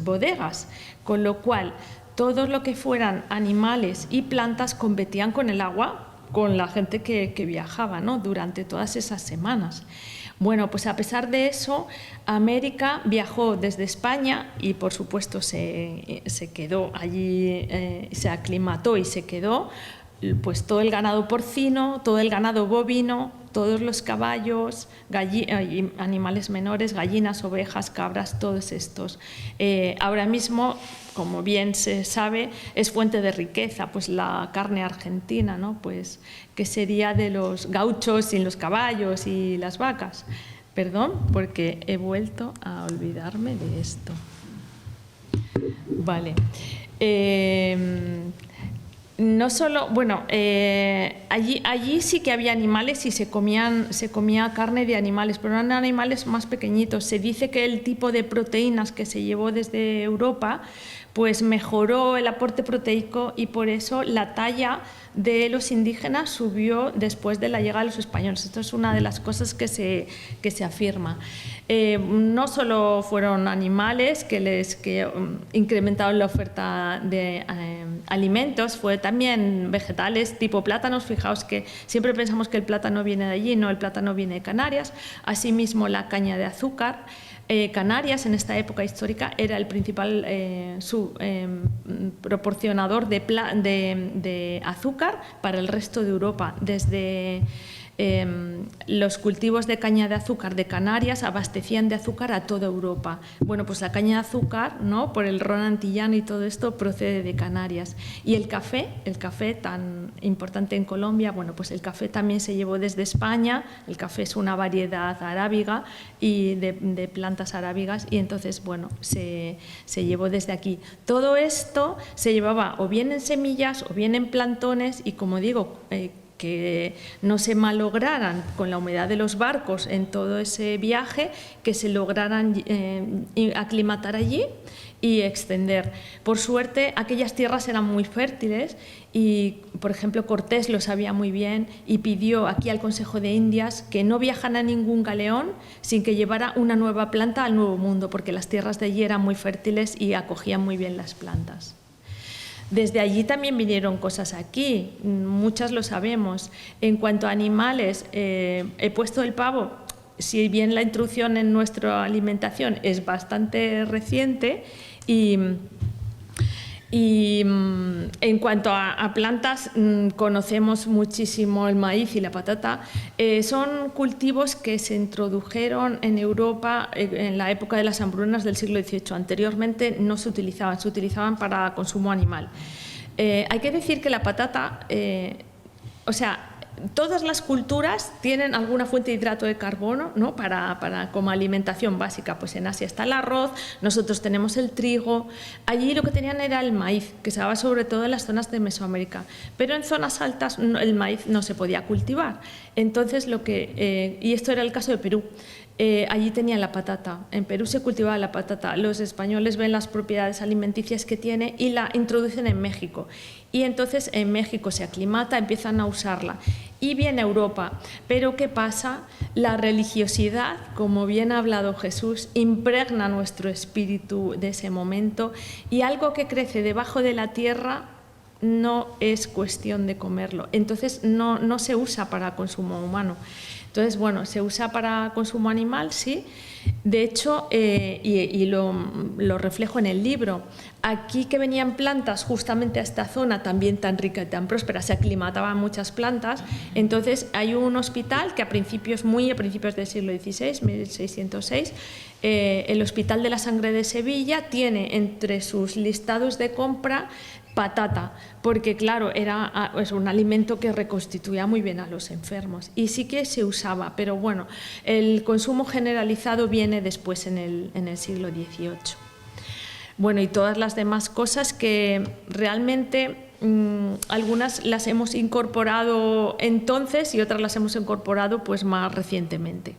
bodegas, con lo cual todo lo que fueran animales y plantas competían con el agua con la gente que viajaba, ¿no?, durante todas esas semanas. Bueno, pues a pesar de eso, América viajó desde España y por supuesto se quedó allí, se aclimató y se quedó, pues todo el ganado porcino, todo el ganado bovino, todos los caballos, animales menores, gallinas, ovejas, cabras, todos estos. Ahora mismo, como bien se sabe, es fuente de riqueza, pues la carne argentina, ¿no?, pues que sería de los gauchos sin los caballos y las vacas. Perdón, porque he vuelto a olvidarme de esto. Vale. No solo, bueno, allí sí que había animales y se comía carne de animales, pero eran animales más pequeñitos. Se dice que el tipo de proteínas que se llevó desde Europa pues mejoró el aporte proteico y por eso la talla de los indígenas subió después de la llegada de los españoles. Esto es una de las cosas que se afirma. No solo fueron animales que incrementaron la oferta de alimentos, fue también vegetales tipo plátanos. Fijaos que siempre pensamos que el plátano viene de allí, no, el plátano viene de Canarias. Asimismo, la caña de azúcar. Canarias, en esta época histórica, era el principal proporcionador de azúcar para el resto de Europa. Desde los cultivos de caña de azúcar de Canarias abastecían de azúcar a toda Europa. Bueno, pues la caña de azúcar, ¿no?, por el ron antillano y todo esto, procede de Canarias. Y el café tan importante en Colombia, bueno, pues el café también se llevó desde España. El café es una variedad arábiga y de plantas arábigas, y entonces, bueno, se llevó desde aquí. Todo esto se llevaba o bien en semillas o bien en plantones, y como digo, que no se malograran con la humedad de los barcos en todo ese viaje, que se lograran aclimatar allí y extender. Por suerte, aquellas tierras eran muy fértiles y, por ejemplo, Cortés lo sabía muy bien y pidió aquí al Consejo de Indias que no viajan a ningún galeón sin que llevara una nueva planta al Nuevo Mundo, porque las tierras de allí eran muy fértiles y acogían muy bien las plantas. Desde allí también vinieron cosas aquí, muchas lo sabemos. En cuanto a animales, he puesto el pavo. Si bien la introducción en nuestra alimentación es bastante reciente, y en cuanto a plantas, conocemos muchísimo el maíz y la patata. Son cultivos que se introdujeron en Europa en la época de las hambrunas del siglo XVIII. Anteriormente no se utilizaban para consumo animal. Hay que decir que la patata, todas las culturas tienen alguna fuente de hidrato de carbono, ¿no?, para como alimentación básica. Pues en Asia está el arroz, nosotros tenemos el trigo. Allí lo que tenían era el maíz, que se daba sobre todo en las zonas de Mesoamérica, pero en zonas altas el maíz no se podía cultivar. Entonces y esto era el caso de Perú. Allí tenían la patata. En Perú se cultivaba la patata. Los españoles ven las propiedades alimenticias que tiene y la introducen en México. Y entonces en México se aclimata, empiezan a usarla y viene a Europa. Pero ¿qué pasa? La religiosidad, como bien ha hablado Jesús, impregna nuestro espíritu de ese momento, y algo que crece debajo de la tierra no es cuestión de comerlo. Entonces no se usa para consumo humano. Entonces, bueno, se usa para consumo animal, sí. De hecho, y lo reflejo en el libro, aquí que venían plantas justamente a esta zona también tan rica y tan próspera, se aclimataban muchas plantas. Entonces hay un hospital que a principios del siglo XVI, 1606, el Hospital de la Sangre de Sevilla, tiene entre sus listados de compra patata, porque claro, era un alimento que reconstituía muy bien a los enfermos, y sí que se usaba, pero bueno, el consumo generalizado viene después en el siglo XVIII. Bueno, y todas las demás cosas que realmente algunas las hemos incorporado entonces y otras las hemos incorporado pues más recientemente.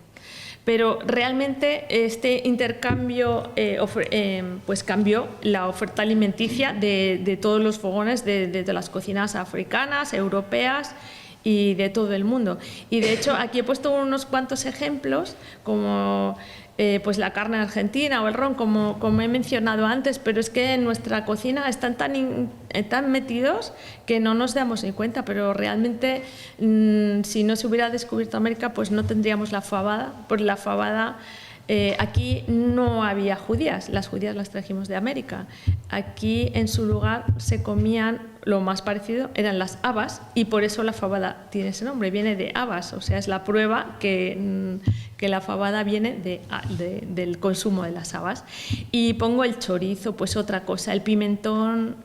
Pero realmente este intercambio pues cambió la oferta alimenticia de todos los fogones, de las cocinas africanas, europeas y de todo el mundo. Y de hecho aquí he puesto unos cuantos ejemplos, como pues la carne argentina o el ron, como he mencionado antes, pero es que en nuestra cocina están tan metidos que no nos damos ni cuenta, pero realmente si no se hubiera descubierto América, pues no tendríamos la fabada, pues la fabada... aquí no había judías, las judías las trajimos de América. Aquí en su lugar se comían, lo más parecido eran las habas, y por eso la fabada tiene ese nombre, viene de habas, o sea, es la prueba que la fabada viene del consumo de las habas. Y pongo el chorizo, pues otra cosa, el pimentón,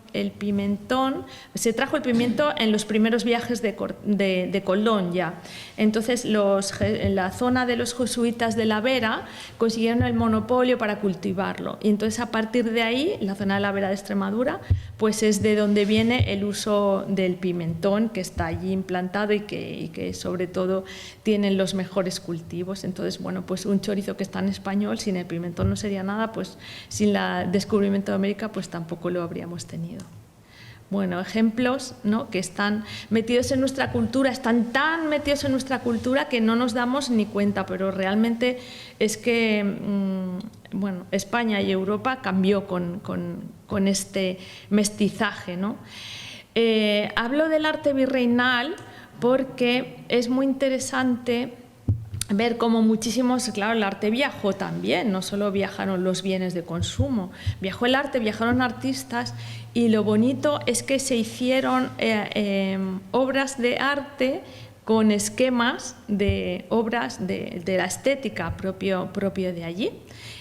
se trajo el pimiento en los primeros viajes de Colón ya. Entonces en la zona de los jesuitas de la Vera consiguieron el monopolio para cultivarlo, y entonces a partir de ahí, la zona de la Vera de Extremadura, pues es de donde viene el uso del pimentón, que está allí implantado y que sobre todo tienen los mejores cultivos. Entonces, bueno, pues un chorizo que está en español, sin el pimentón no sería nada, pues sin el descubrimiento de América pues tampoco lo habríamos tenido. Bueno, ejemplos, ¿no?, que están metidos en nuestra cultura, están tan metidos en nuestra cultura que no nos damos ni cuenta, pero realmente es que bueno, España y Europa cambió con este mestizaje, ¿no? Hablo del arte virreinal porque es muy interesante ver cómo muchísimos, claro, el arte viajó también, no solo viajaron los bienes de consumo, viajó el arte, viajaron artistas, y lo bonito es que se hicieron obras de arte con esquemas de obras de la estética propio de allí.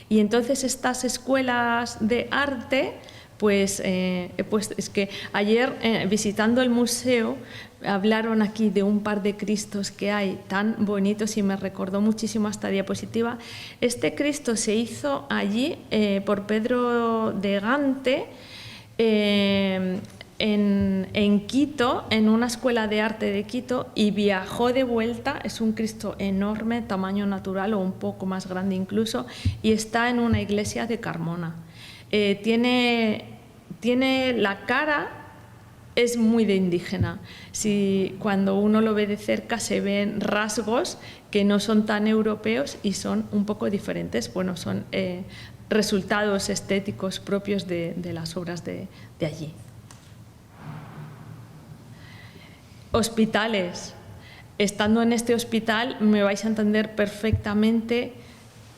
Y entonces estas escuelas de arte, pues es que ayer visitando el museo hablaron aquí de un par de Cristos que hay tan bonitos y me recordó muchísimo esta diapositiva. Este Cristo se hizo allí por Pedro de Gante en Quito, en una escuela de arte de Quito, y viajó de vuelta. Es un Cristo enorme, tamaño natural o un poco más grande incluso, y está en una iglesia de Carmona. Tiene la cara, es muy de indígena. Cuando uno lo ve de cerca se ven rasgos que no son tan europeos y son un poco diferentes. Bueno, son resultados estéticos propios de las obras de allí. Hospitales. Estando en este hospital me vais a entender perfectamente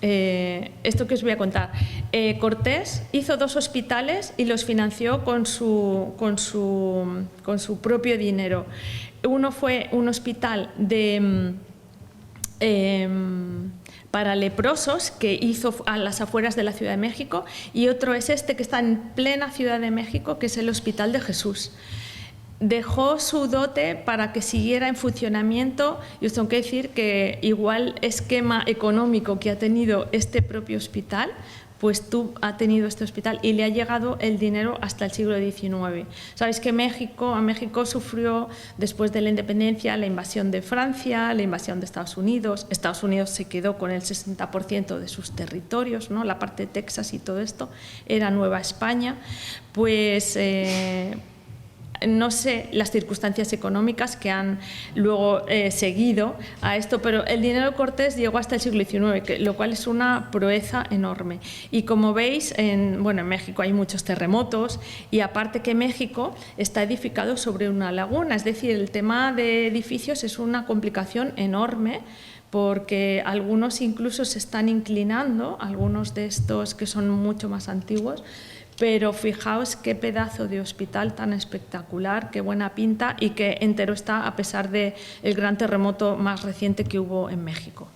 esto que os voy a contar. Cortés hizo 2 hospitales y los financió con su propio dinero. Uno fue un hospital para leprosos que hizo a las afueras de la Ciudad de México, y otro es este que está en plena Ciudad de México, que es el Hospital de Jesús. Dejó su dote para que siguiera en funcionamiento, y os tengo que decir que igual esquema económico que ha tenido este propio hospital, pues ha tenido este hospital, y le ha llegado el dinero hasta el siglo XIX. Sabéis que México sufrió después de la independencia la invasión de Francia, la invasión de Estados Unidos. Estados Unidos se quedó con el 60% de sus territorios, ¿no? La parte de Texas y todo esto era Nueva España. Pues no sé las circunstancias económicas que han luego seguido a esto, pero el dinero de Cortés llegó hasta el siglo XIX, lo cual es una proeza enorme. Y como veis, en México hay muchos terremotos, y aparte que México está edificado sobre una laguna, es decir, el tema de edificios es una complicación enorme, porque algunos incluso se están inclinando, algunos de estos que son mucho más antiguos. Pero fijaos qué pedazo de hospital tan espectacular, qué buena pinta, y que entero está a pesar del gran terremoto más reciente que hubo en México.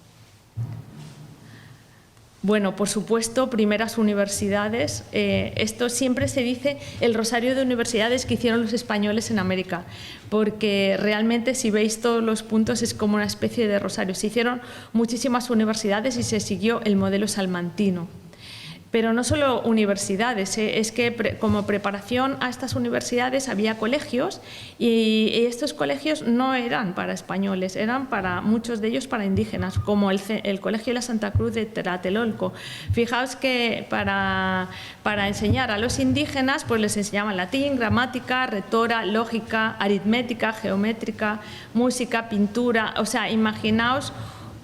Bueno, por supuesto, primeras universidades. Esto siempre se dice el rosario de universidades que hicieron los españoles en América, porque realmente si veis todos los puntos es como una especie de rosario. Se hicieron muchísimas universidades y se siguió el modelo salmantino. Pero no solo universidades, es que como preparación a estas universidades había colegios, y estos colegios no eran para españoles, eran para muchos de ellos para indígenas, como el Colegio de la Santa Cruz de Tlatelolco. Fijaos que para enseñar a los indígenas pues les enseñaban latín, gramática, retórica, lógica, aritmética, geométrica, música, pintura. O sea, imaginaos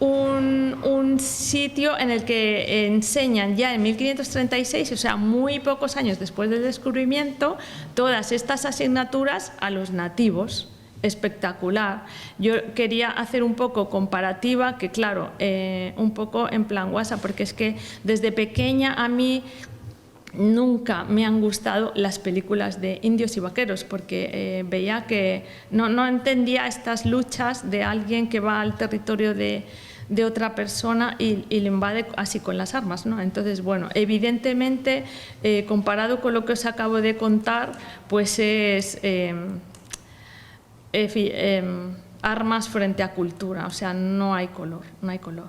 un sitio en el que enseñan ya en 1536, o sea, muy pocos años después del descubrimiento, todas estas asignaturas a los nativos. Espectacular. Yo quería hacer un poco comparativa, que claro, un poco en plan WhatsApp, porque es que desde pequeña a mí nunca me han gustado las películas de indios y vaqueros, porque veía que no entendía estas luchas de alguien que va al territorio de otra persona y le invade así con las armas, ¿no? Entonces, bueno, evidentemente, comparado con lo que os acabo de contar, pues es armas frente a cultura, o sea, no hay color, no hay color.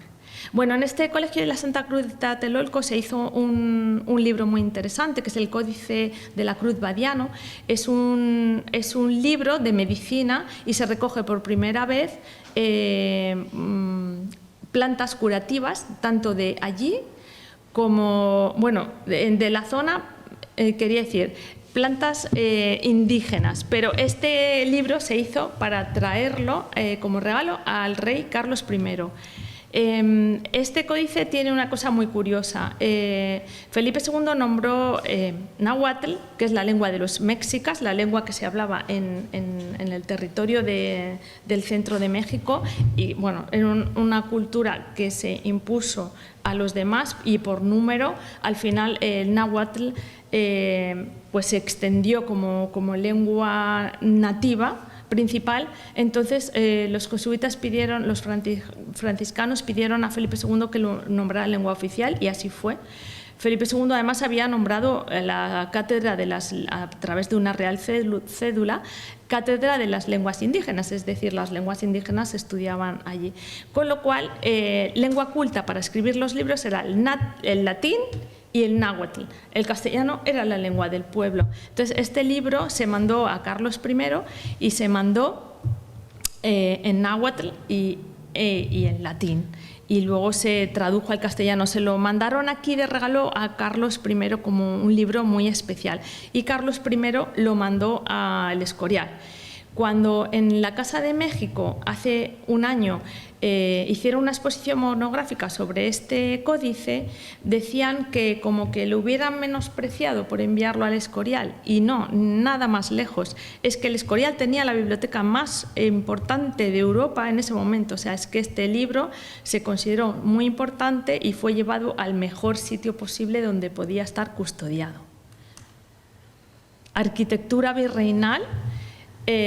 Bueno, en este colegio de la Santa Cruz de Tlatelolco se hizo un libro muy interesante, que es el Códice de la Cruz Badiano. Es un libro de medicina y se recoge por primera vez plantas curativas, tanto de allí como, bueno, de la zona, quería decir, plantas indígenas, pero este libro se hizo para traerlo como regalo al rey Carlos I. Este códice tiene una cosa muy curiosa. Felipe II nombró náhuatl, que es la lengua de los mexicas, la lengua que se hablaba en el territorio del centro de México, y bueno, era una cultura que se impuso a los demás, y por número, al final el náhuatl pues se extendió como lengua nativa principal. Entonces los jesuitas pidieron, los franciscanos pidieron a Felipe II que lo nombrara lengua oficial, y así fue. Felipe II además había nombrado la cátedra a través de una real cédula, cátedra de las lenguas indígenas, es decir, las lenguas indígenas se estudiaban allí. Con lo cual, lengua culta para escribir los libros era el latín y el náhuatl. El castellano era la lengua del pueblo. Entonces, este libro se mandó a Carlos I y se mandó en náhuatl y en latín. Y luego se tradujo al castellano. Se lo mandaron aquí de regalo a Carlos I como un libro muy especial. Y Carlos I lo mandó al Escorial. Cuando en la Casa de México, hace un año, hicieron una exposición monográfica sobre este códice, decían que como que lo hubieran menospreciado por enviarlo al Escorial, y no, nada más lejos. Es que el Escorial tenía la biblioteca más importante de Europa en ese momento, o sea, es que este libro se consideró muy importante y fue llevado al mejor sitio posible donde podía estar custodiado. Arquitectura virreinal.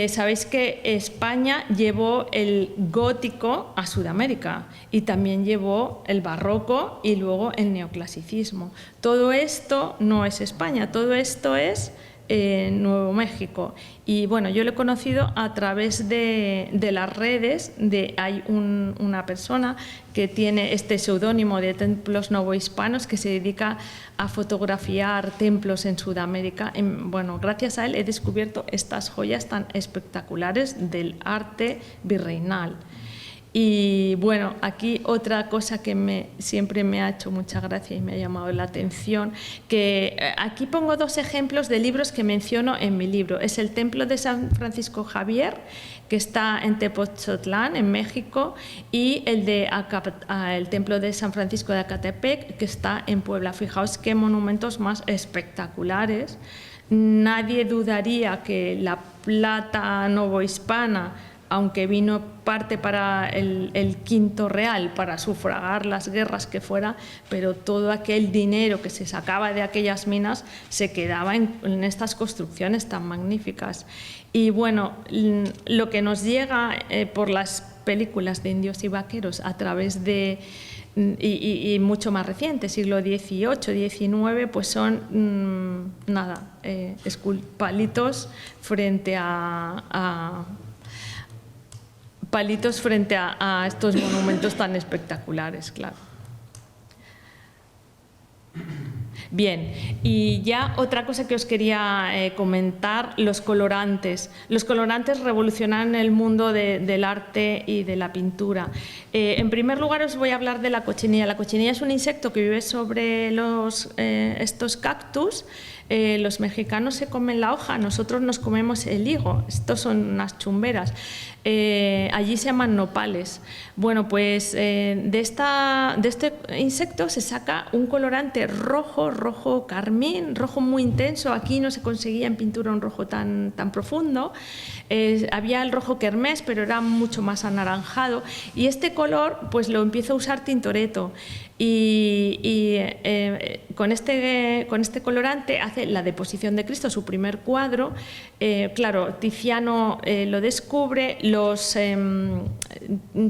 Sabéis que España llevó el gótico a Sudamérica y también llevó el barroco y luego el neoclasicismo. Todo esto no es España, todo esto es Nuevo México. Y bueno, yo lo he conocido a través de las redes. Hay una persona que tiene este seudónimo de Templos Novohispanos, que se dedica a fotografiar templos en Sudamérica. Bueno, gracias a él he descubierto estas joyas tan espectaculares del arte virreinal. Y bueno, aquí otra cosa que siempre me ha hecho mucha gracia y me ha llamado la atención, que aquí pongo dos ejemplos de libros que menciono en mi libro. Es el Templo de San Francisco Javier, que está en Tepoztlán, en México, y el Templo de San Francisco de Acatepec, que está en Puebla. Fijaos qué monumentos más espectaculares. Nadie dudaría que la plata novohispana, aunque vino parte para el quinto real, para sufragar las guerras que fuera, pero todo aquel dinero que se sacaba de aquellas minas se quedaba en estas construcciones tan magníficas. Y bueno, lo que nos llega por las películas de indios y vaqueros a través de y mucho más reciente, siglo XVIII, XIX, pues son palitos frente a estos monumentos tan espectaculares, claro. Bien, y ya otra cosa que os quería comentar, los colorantes. Los colorantes revolucionaron el mundo del arte y de la pintura. En primer lugar os voy a hablar de la cochinilla. La cochinilla es un insecto que vive sobre estos cactus. Los mexicanos se comen la hoja, nosotros nos comemos el higo. Estos son unas chumberas. allí se llaman nopales. Bueno, pues de este insecto se saca un colorante rojo carmín, rojo muy intenso. Aquí no se conseguía en pintura un rojo tan profundo. Había el rojo kermés, pero era mucho más anaranjado. Y este color pues lo empieza a usar Tintoretto. Y con este colorante hace La Deposición de Cristo, su primer cuadro. Claro, Tiziano lo descubre,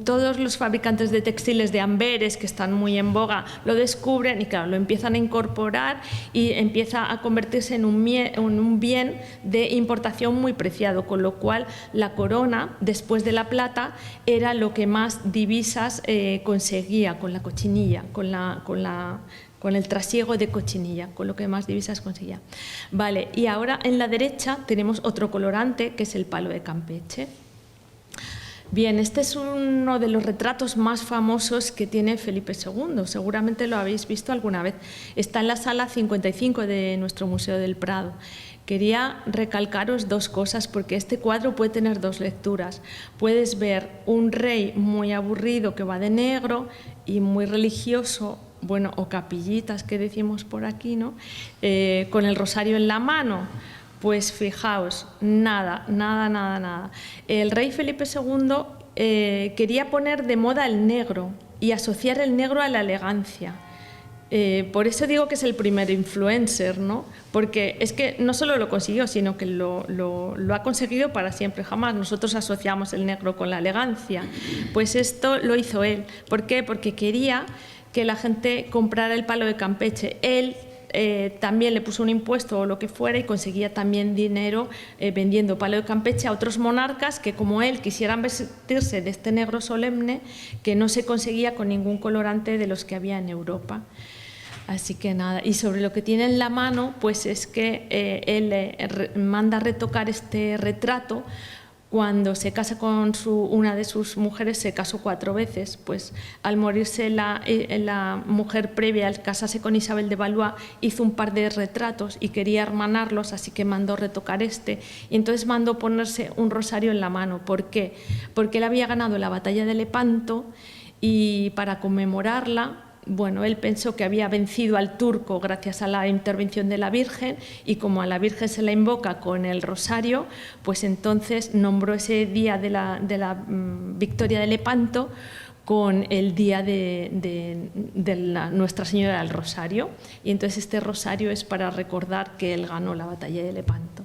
todos los fabricantes de textiles de Amberes, que están muy en boga, lo descubren y claro, lo empiezan a incorporar y empieza a convertirse en un bien de importación muy preciado, con lo cual la corona, después de la plata, era lo que más divisas conseguía con la cochinilla, con el trasiego de cochinilla, con lo que más divisas conseguía. Vale, y ahora en la derecha tenemos otro colorante, que es el palo de Campeche. Bien, este es uno de los retratos más famosos que tiene Felipe II, seguramente lo habéis visto alguna vez. Está en la sala 55 de nuestro Museo del Prado. Quería recalcaros dos cosas, porque este cuadro puede tener dos lecturas. Puedes ver un rey muy aburrido que va de negro y muy religioso, bueno, o capillitas que decimos por aquí, ¿no? Con el rosario en la mano. Pues fijaos, nada. El rey Felipe II quería poner de moda el negro y asociar el negro a la elegancia. Por eso digo que es el primer influencer, ¿no? Porque es que no solo lo consiguió, sino que lo ha conseguido para siempre, jamás. Nosotros asociamos el negro con la elegancia. Pues esto lo hizo él. ¿Por qué? Porque quería que la gente comprara el palo de Campeche. Él también le puso un impuesto o lo que fuera y conseguía también dinero vendiendo palo de Campeche a otros monarcas que, como él, quisieran vestirse de este negro solemne que no se conseguía con ningún colorante de los que había en Europa. Así que nada, y sobre lo que tiene en la mano, pues es que él manda retocar este retrato. Cuando se casa con una de sus mujeres, se casó 4 veces, pues al morirse la mujer previa, al casarse con Isabel de Valois, hizo un par de retratos y quería hermanarlos, así que mandó retocar este, y entonces mandó ponerse un rosario en la mano. ¿Por qué? Porque él había ganado la batalla de Lepanto y para conmemorarla, bueno, él pensó que había vencido al turco gracias a la intervención de la Virgen, y como a la Virgen se la invoca con el rosario, pues entonces nombró ese día de la victoria de Lepanto con el día de Nuestra Señora del Rosario, y entonces este rosario es para recordar que él ganó la batalla de Lepanto.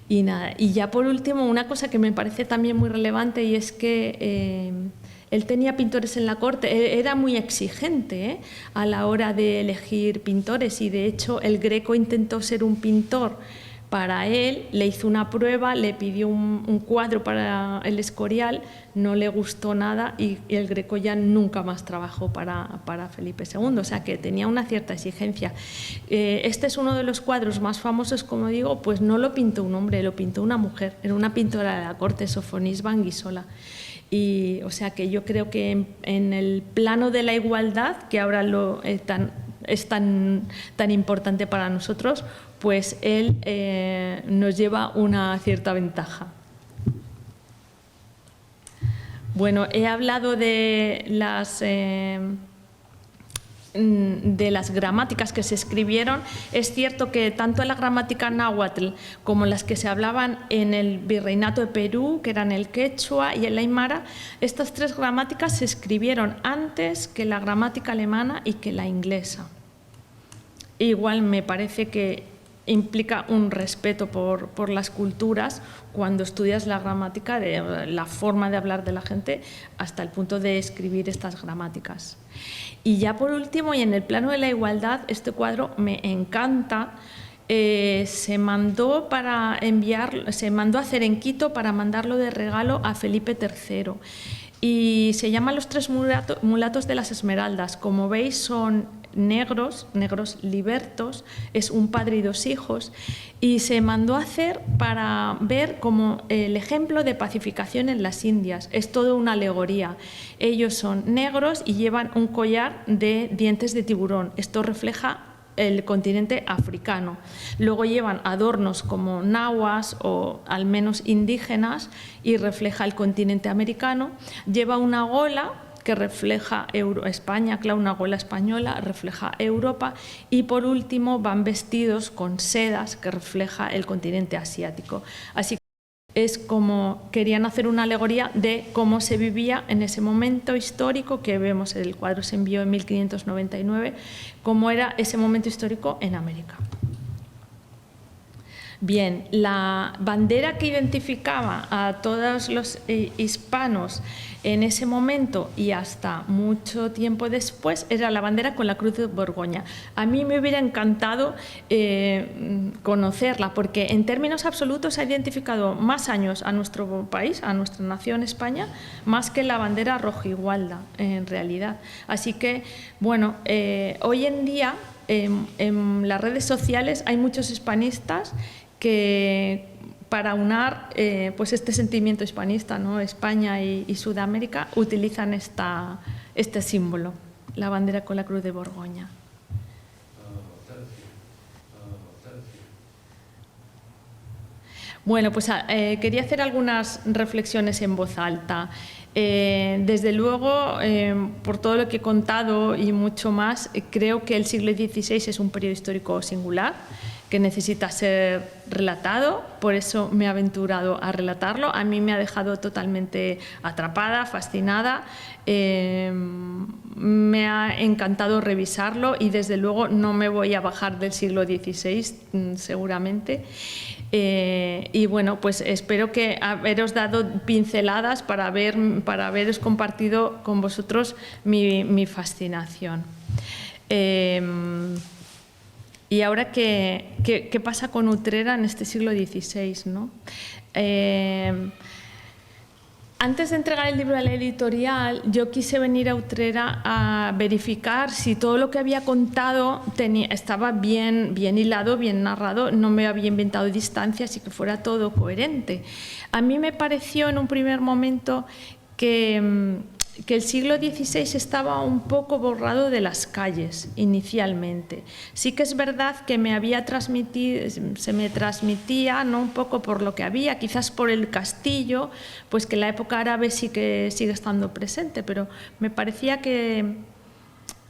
Y nada, y ya por último, una cosa que me parece también muy relevante, y es que él tenía pintores en la corte, era muy exigente a la hora de elegir pintores, y de hecho el Greco intentó ser un pintor para él, le hizo una prueba, le pidió un cuadro para el Escorial, no le gustó nada y el Greco ya nunca más trabajó para Felipe II, o sea que tenía una cierta exigencia. Este es uno de los cuadros más famosos, como digo, pues no lo pintó un hombre, lo pintó una mujer, era una pintora de la corte, Sofonisba Anguissola. Y, o sea que yo creo que en el plano de la igualdad, que ahora es tan importante para nosotros, pues él nos lleva una cierta ventaja. Bueno, he hablado de las gramáticas que se escribieron. Es cierto que tanto la gramática náhuatl como las que se hablaban en el Virreinato de Perú, que eran el quechua y el aymara, estas 3 gramáticas se escribieron antes que la gramática alemana y que la inglesa. Igual me parece que implica un respeto por las culturas cuando estudias la gramática, de la forma de hablar de la gente, hasta el punto de escribir estas gramáticas. Y ya por último, y en el plano de la igualdad, este cuadro me encanta. Se mandó a hacer en Quito para mandarlo de regalo a Felipe III. Y se llama Los 3 mulatos de las Esmeraldas. Como veis, son negros libertos, es un padre y 2 hijos, y se mandó a hacer para ver como el ejemplo de pacificación en las Indias. Es toda una alegoría. Ellos son negros y llevan un collar de dientes de tiburón. Esto refleja el continente africano. Luego llevan adornos como nahuas o al menos indígenas y refleja el continente americano. Lleva una gola que refleja España, claro, una gola española, refleja Europa, y por último van vestidos con sedas que refleja el continente asiático. Así que es como querían hacer una alegoría de cómo se vivía en ese momento histórico que vemos, el cuadro se envió en 1599, cómo era ese momento histórico en América. Bien, la bandera que identificaba a todos los hispanos en ese momento y hasta mucho tiempo después era la bandera con la Cruz de Borgoña. A mí me hubiera encantado conocerla, porque en términos absolutos ha identificado más años a nuestro país, a nuestra nación España, más que la bandera rojigualda en realidad. Así que, bueno, hoy en día en las redes sociales hay muchos hispanistas que para unar pues este sentimiento hispanista, ¿no? España y Sudamérica, utilizan este símbolo, la bandera con la Cruz de Borgoña. Bueno, pues quería hacer algunas reflexiones en voz alta. Desde luego, por todo lo que he contado y mucho más, creo que el siglo XVI es un periodo histórico singular que necesita ser relatado, por eso me he aventurado a relatarlo. A mí me ha dejado totalmente atrapada, fascinada, me ha encantado revisarlo y desde luego no me voy a bajar del siglo XVI seguramente. Y bueno, pues espero que haberos dado pinceladas para haberos compartido con vosotros mi fascinación. Y ahora, ¿qué pasa con Utrera en este siglo XVI, ¿no? Antes de entregar el libro a la editorial, yo quise venir a Utrera a verificar si todo lo que había contado estaba bien hilado, bien narrado, no me había inventado distancias y que fuera todo coherente. A mí me pareció en un primer momento que el siglo XVI estaba un poco borrado de las calles inicialmente. Sí que es verdad que se me transmitía, ¿no?, un poco por lo que había, quizás por el castillo, pues que la época árabe sí que sigue estando presente, pero me parecía que,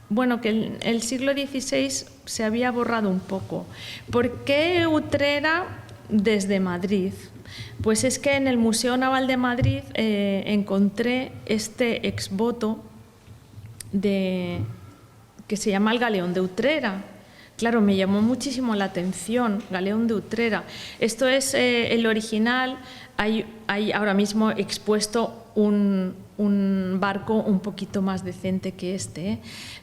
bueno, que el siglo XVI se había borrado un poco. ¿Por qué Utrera desde Madrid? Pues es que en el Museo Naval de Madrid encontré este exvoto que se llama el Galeón de Utrera. Claro, me llamó muchísimo la atención, Galeón de Utrera. Esto es el original. Hay ahora mismo expuesto un barco un poquito más decente que este,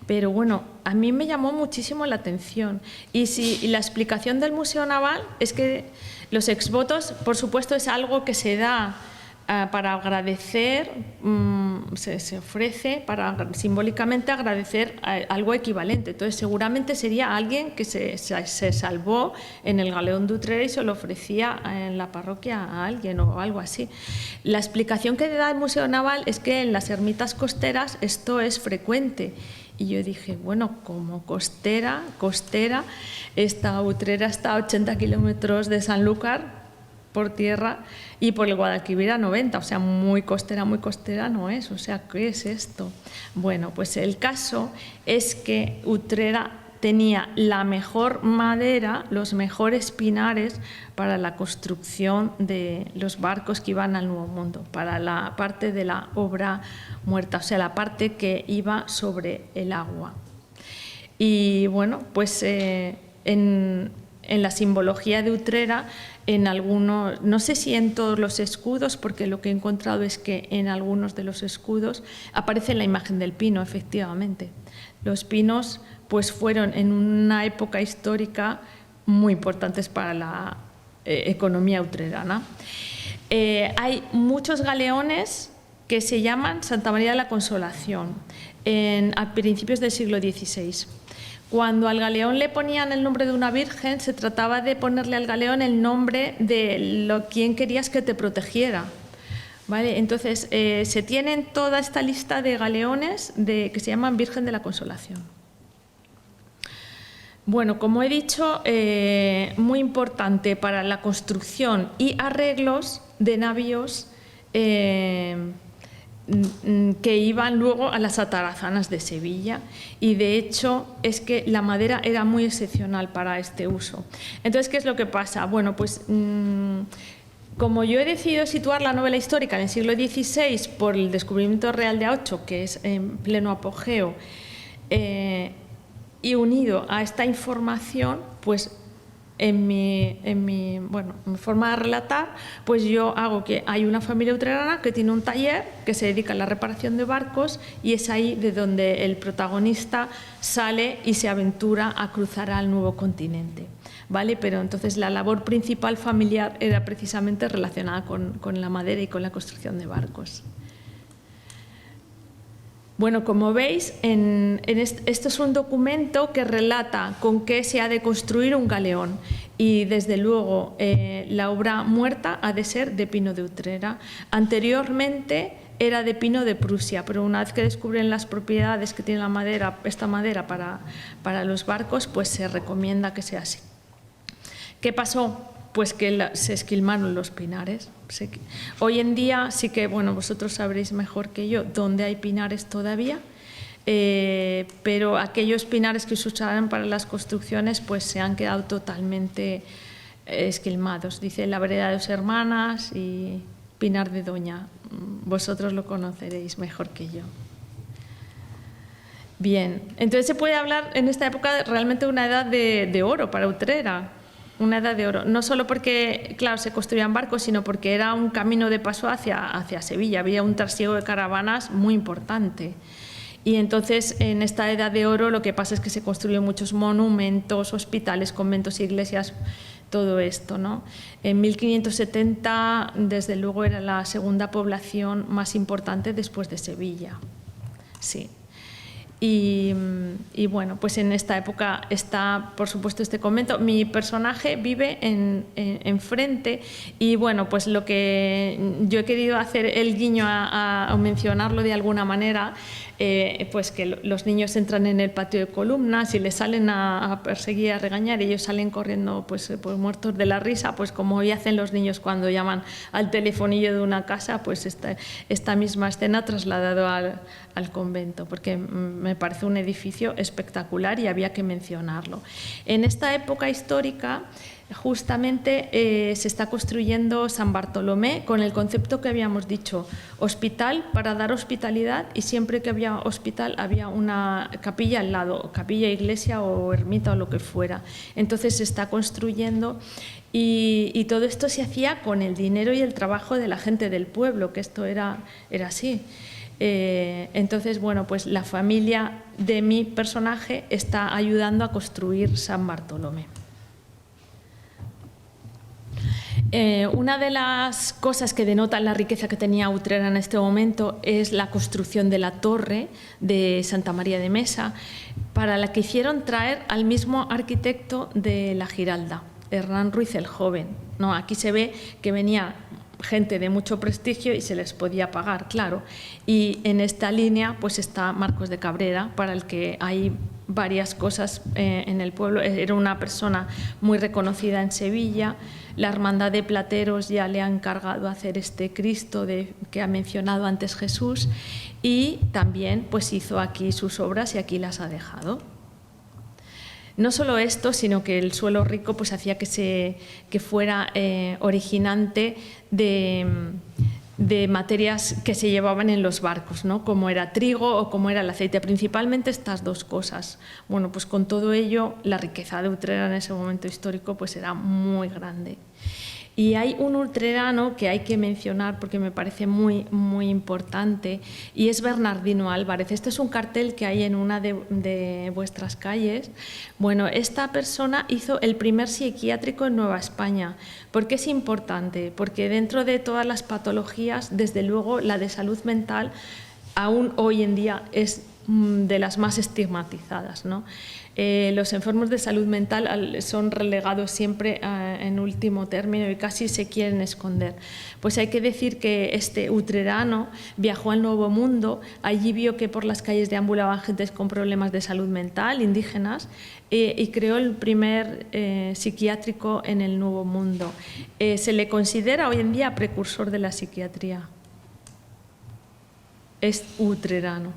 pero bueno, a mí me llamó muchísimo la atención. Y la explicación del Museo Naval es que los exvotos, por supuesto, es algo que se da para agradecer, se ofrece para simbólicamente agradecer algo equivalente. Entonces, seguramente sería alguien que se salvó en el Galeón de Utrera y se lo ofrecía en la parroquia a alguien o algo así. La explicación que da el Museo Naval es que en las ermitas costeras esto es frecuente. Y yo dije, bueno, como costera, esta Utrera está a 80 kilómetros de Sanlúcar por tierra y por el Guadalquivir a 90, o sea, muy costera no es, o sea, ¿qué es esto? Bueno, pues el caso es que Utrera tenía la mejor madera, los mejores pinares para la construcción de los barcos que iban al Nuevo Mundo, para la parte de la obra muerta, o sea, la parte que iba sobre el agua. Y bueno, pues en la simbología de Utrera, en algunos, no sé si en todos los escudos, porque lo que he encontrado es que en algunos de los escudos aparece la imagen del pino, efectivamente. Los pinos pues fueron en una época histórica muy importantes para la economía utrerana. Hay muchos galeones que se llaman Santa María de la Consolación a principios del siglo XVI. Cuando al galeón le ponían el nombre de una virgen, se trataba de ponerle al galeón el nombre de quien querías que te protegiera. ¿Vale? Entonces, se tienen toda esta lista de galeones que se llaman Virgen de la Consolación. Bueno, como he dicho, muy importante para la construcción y arreglos de navíos que iban luego a las atarazanas de Sevilla, y de hecho es que la madera era muy excepcional para este uso. Entonces, ¿qué es lo que pasa? Bueno, pues como yo he decidido situar la novela histórica en el siglo XVI por el descubrimiento real de A8, que es en pleno apogeo, y unido a esta información, pues en mi forma de relatar, pues yo hago que hay una familia utrerana que tiene un taller que se dedica a la reparación de barcos, y es ahí de donde el protagonista sale y se aventura a cruzar al nuevo continente, ¿vale? Pero entonces la labor principal familiar era precisamente relacionada con la madera y con la construcción de barcos. Bueno, como veis, esto es un documento que relata con qué se ha de construir un galeón, y desde luego la obra muerta ha de ser de pino de Utrera. Anteriormente era de pino de Prusia, pero una vez que descubren las propiedades que tiene esta madera para los barcos, pues se recomienda que sea así. ¿Qué pasó? Pues que se esquilmaron los pinares. Hoy en día sí que, bueno, vosotros sabréis mejor que yo dónde hay pinares todavía, pero aquellos pinares que se usaban para las construcciones pues se han quedado totalmente esquilmados. Dice la vereda de Dos Hermanas y Pinar de Doña. Vosotros lo conoceréis mejor que yo. Bien, entonces se puede hablar en esta época realmente de una edad de oro para Utrera. Una edad de oro, no solo porque, claro, se construían barcos, sino porque era un camino de paso hacia Sevilla. Había un trasiego de caravanas muy importante. Y entonces, en esta edad de oro, lo que pasa es que se construyen muchos monumentos, hospitales, conventos, iglesias, todo esto, ¿no? En 1570, desde luego, era la segunda población más importante después de Sevilla. Sí. Y bueno, pues en esta época está, por supuesto, este convento. Mi personaje vive enfrente, y bueno, pues lo que yo he querido hacer el guiño a mencionarlo de alguna manera, pues que los niños entran en el patio de columnas y les salen a perseguir, a regañar, y ellos salen corriendo pues muertos de la risa, pues como hoy hacen los niños cuando llaman al telefonillo de una casa, pues esta misma escena trasladado al convento, porque me parece un edificio espectacular y había que mencionarlo. En esta época histórica, justamente se está construyendo San Bartolomé con el concepto que habíamos dicho: hospital para dar hospitalidad, y siempre que había hospital había una capilla al lado, capilla, iglesia o ermita o lo que fuera. Entonces se está construyendo, y todo esto se hacía con el dinero y el trabajo de la gente del pueblo, que esto era así. Entonces, bueno, pues la familia de mi personaje está ayudando a construir San Bartolomé. Una de las cosas que denotan la riqueza que tenía Utrera en este momento es la construcción de la torre de Santa María de Mesa, para la que hicieron traer al mismo arquitecto de la Giralda, Hernán Ruiz el Joven. No, aquí se ve que venía gente de mucho prestigio y se les podía pagar, claro. Y en esta línea pues está Marcos de Cabrera, para el que hay varias cosas en el pueblo. Era una persona muy reconocida en Sevilla. La Hermandad de Plateros ya le ha encargado hacer este Cristo que ha mencionado antes Jesús, y también pues hizo aquí sus obras y aquí las ha dejado. No solo esto, sino que el suelo rico pues hacía que fuera originante de materias que se llevaban en los barcos, ¿no? Como era trigo o como era el aceite, principalmente estas dos cosas. Bueno, pues con todo ello la riqueza de Utrera en ese momento histórico pues era muy grande. Y hay un utrerano que hay que mencionar porque me parece muy, muy importante, y es Bernardino Álvarez. Este es un cartel que hay en una de vuestras calles. Bueno, esta persona hizo el primer psiquiátrico en Nueva España. ¿Por qué es importante? Porque dentro de todas las patologías, desde luego, la de salud mental aún hoy en día es de las más estigmatizadas, ¿no? Los enfermos de salud mental son relegados siempre en último término y casi se quieren esconder. Pues hay que decir que este utrerano viajó al Nuevo Mundo, allí vio que por las calles deambulaban gentes con problemas de salud mental, indígenas, y creó el primer psiquiátrico en el Nuevo Mundo. Se le considera hoy en día precursor de la psiquiatría. Es utrerano.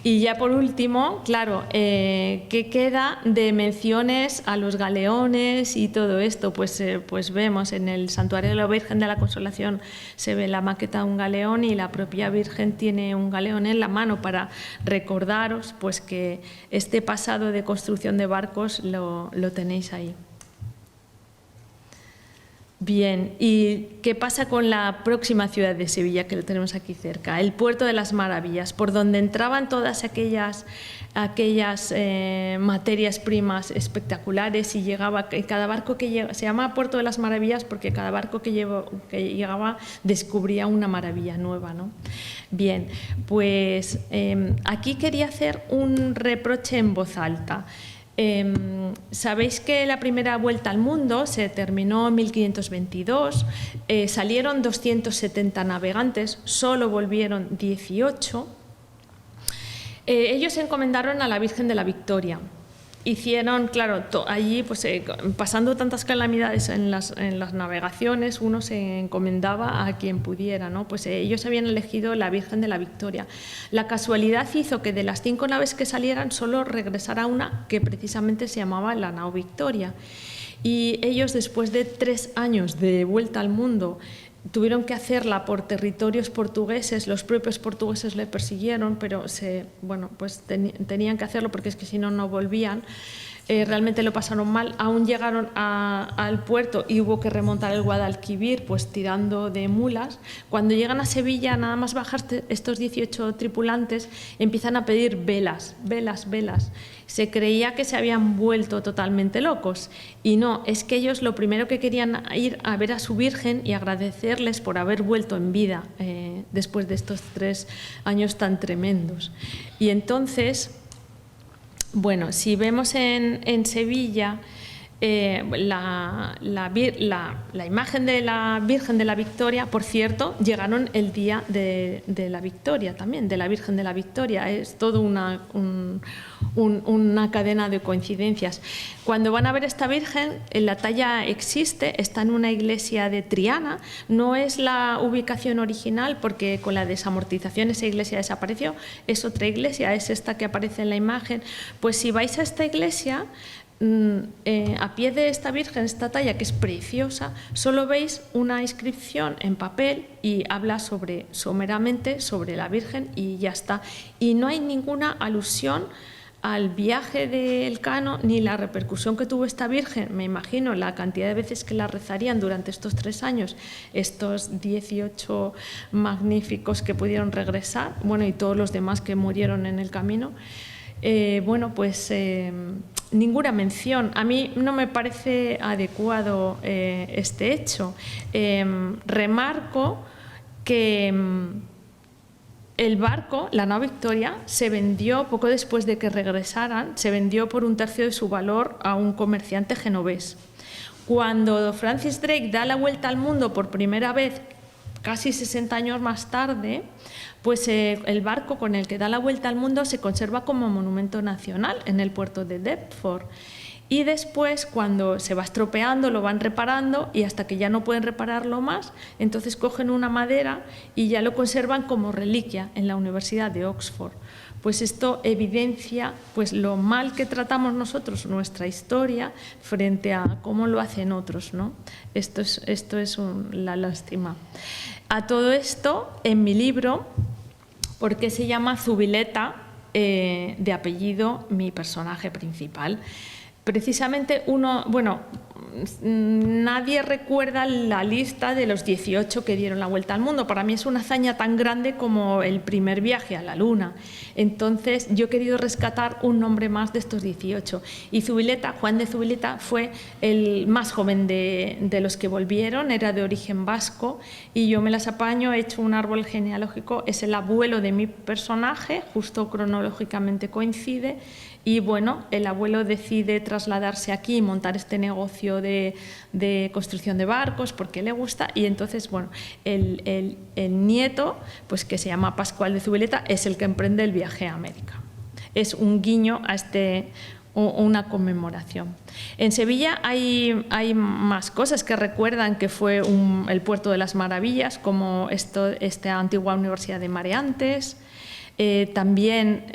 Y ya por último, claro, ¿qué queda de menciones a los galeones y todo esto? Pues vemos en el Santuario de la Virgen de la Consolación se ve la maqueta de un galeón y la propia Virgen tiene un galeón en la mano para recordaros pues que este pasado de construcción de barcos lo tenéis ahí. Bien, ¿y qué pasa con la próxima ciudad de Sevilla, que lo tenemos aquí cerca? El Puerto de las Maravillas, por donde entraban todas aquellas materias primas espectaculares y llegaba, cada barco que llegaba, se llama Puerto de las Maravillas porque cada barco que llegaba descubría una maravilla nueva, ¿no? Bien, pues aquí quería hacer un reproche en voz alta. Sabéis que la primera vuelta al mundo se terminó en 1522, salieron 270 navegantes, solo volvieron 18. Ellos se encomendaron a la Virgen de la Victoria. Hicieron, claro, allí pues, pasando tantas calamidades en las navegaciones, uno se encomendaba a quien pudiera, ¿no? Pues ellos habían elegido la Virgen de la Victoria. La casualidad hizo que de las 5 naves que salieran solo regresara una que precisamente se llamaba la nao Victoria. Y ellos, después de 3 años de vuelta al mundo, tuvieron que hacerla por territorios portugueses, los propios portugueses le persiguieron, pero pues tenían que hacerlo porque es que si no, no volvían. Realmente lo pasaron mal, aún llegaron al puerto y hubo que remontar el Guadalquivir pues tirando de mulas. Cuando llegan a Sevilla, nada más bajar estos 18 tripulantes empiezan a pedir velas, velas, velas. Se creía que se habían vuelto totalmente locos y no, es que ellos lo primero que querían ir a ver a su Virgen y agradecerles por haber vuelto en vida después de estos 3 años tan tremendos. Y entonces, bueno, si vemos en Sevilla la imagen de la Virgen de la Victoria, por cierto, llegaron el día de la Victoria también, de la Virgen de la Victoria. Es todo una cadena de coincidencias. Cuando van a ver esta Virgen, la talla existe, está en una iglesia de Triana, no es la ubicación original porque con la desamortización esa iglesia desapareció, es otra iglesia, es esta que aparece en la imagen. Pues si vais a esta iglesia, a pie de esta Virgen, esta talla que es preciosa, solo veis una inscripción en papel y habla someramente sobre la Virgen y ya está. Y no hay ninguna alusión al viaje de Elcano ni la repercusión que tuvo esta Virgen. Me imagino la cantidad de veces que la rezarían durante estos 3 años, estos 18 magníficos que pudieron regresar, bueno, y todos los demás que murieron en el camino. Ninguna mención. A mí no me parece adecuado este hecho. Remarco que el barco, la nao Victoria, se vendió poco después de que regresaran, se vendió por 1/3 de su valor a un comerciante genovés. Cuando Francis Drake da la vuelta al mundo por primera vez, casi 60 años más tarde, pues el barco con el que da la vuelta al mundo se conserva como monumento nacional en el puerto de Deptford. Y después, cuando se va estropeando, lo van reparando y hasta que ya no pueden repararlo más, entonces cogen una madera y ya lo conservan como reliquia en la Universidad de Oxford. Pues esto evidencia pues, lo mal que tratamos nosotros nuestra historia frente a cómo lo hacen otros, ¿no? Esto es la lástima. A todo esto, en mi libro, ¿por qué se llama Zubileta de apellido mi personaje principal? precisamente nadie recuerda la lista de los 18 que dieron la vuelta al mundo. Para mí es una hazaña tan grande como el primer viaje a la Luna. Entonces yo he querido rescatar un nombre más de estos 18. Y Zubileta, Juan de Zubileta, fue el más joven de los que volvieron, era de origen vasco, y yo me las apaño, he hecho un árbol genealógico, es el abuelo de mi personaje, justo cronológicamente coincide. Y bueno, el abuelo decide trasladarse aquí y montar este negocio de construcción de barcos porque le gusta, y entonces, bueno, el nieto, pues que se llama Pascual de Zubileta, es el que emprende el viaje a América. Es un guiño a una conmemoración. En Sevilla hay más cosas que recuerdan que fue el puerto de las maravillas, como esta antigua Universidad de Mareantes, también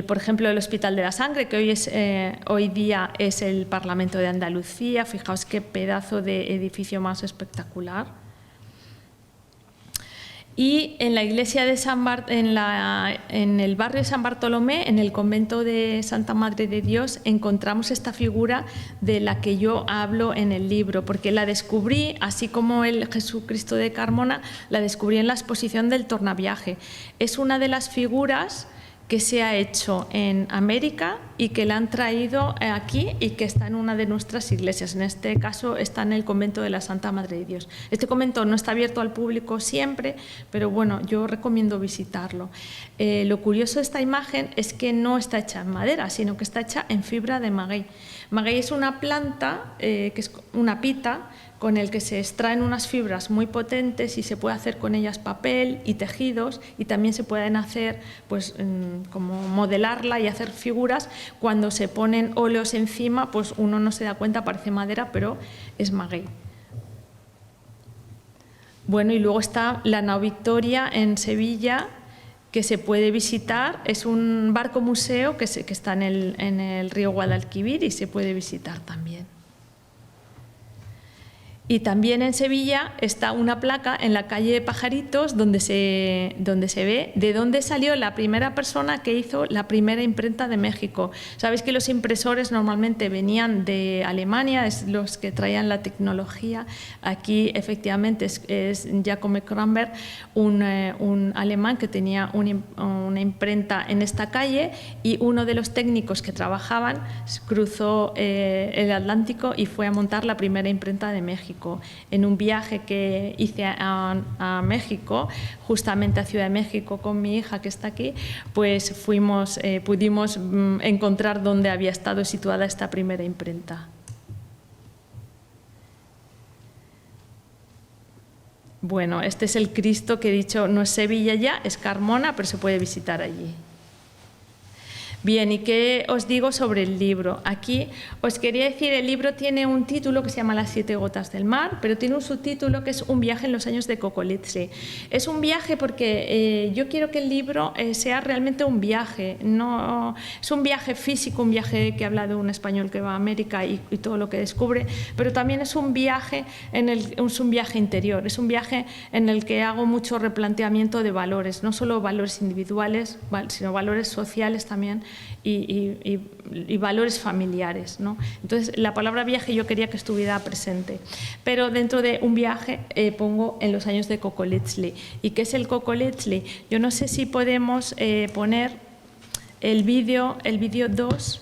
por ejemplo, el Hospital de la Sangre, que hoy día es el Parlamento de Andalucía. Fijaos qué pedazo de edificio más espectacular. Y en la iglesia de en el barrio de San Bartolomé, en el convento de Santa Madre de Dios, encontramos esta figura de la que yo hablo en el libro, porque la descubrí, así como el Jesucristo de Carmona, la descubrí en la exposición del Tornaviaje. Es una de las figuras que se ha hecho en América y que la han traído aquí y que está en una de nuestras iglesias. En este caso está en el convento de la Santa Madre de Dios. Este convento no está abierto al público siempre, pero bueno, yo recomiendo visitarlo. Lo curioso de esta imagen es que no está hecha en madera, sino que está hecha en fibra de maguey. Maguey es una planta, que es una pita, con el que se extraen unas fibras muy potentes y se puede hacer con ellas papel y tejidos, y también se pueden hacer, pues, como modelarla y hacer figuras. Cuando se ponen óleos encima, pues uno no se da cuenta, parece madera, pero es maguey. Bueno, y luego está la Nao Victoria en Sevilla, que se puede visitar. Es un barco museo que está en el río Guadalquivir y se puede visitar también. Y también en Sevilla está una placa en la calle de Pajaritos donde se ve de dónde salió la primera persona que hizo la primera imprenta de México. Sabéis que los impresores normalmente venían de Alemania, es los que traían la tecnología. Aquí efectivamente es Jacob Kronberg, un alemán que tenía una imprenta en esta calle, y uno de los técnicos que trabajaban cruzó el Atlántico y fue a montar la primera imprenta de México. En un viaje que hice a México, justamente a Ciudad de México con mi hija que está aquí, pues pudimos encontrar dónde había estado situada esta primera imprenta. Bueno, este es el Cristo que he dicho, no es Sevilla ya, es Carmona, pero se puede visitar allí. Bien, ¿y qué os digo sobre el libro? Aquí os quería decir, el libro tiene un título que se llama Las 7 gotas del mar, pero tiene un subtítulo que es Un viaje en los años de Cocolitzli. Es un viaje porque yo quiero que el libro sea realmente un viaje, no es un viaje físico, un viaje que habla de un español que va a América y todo lo que descubre, pero también es un viaje es un viaje interior, es un viaje en el que hago mucho replanteamiento de valores, no solo valores individuales, sino valores sociales también, y valores familiares, ¿no? Entonces, la palabra viaje yo quería que estuviera presente, pero dentro de un viaje pongo en los años de Cocolitzli. ¿Y qué es el Cocolitzli? Yo no sé si podemos poner el vídeo 2.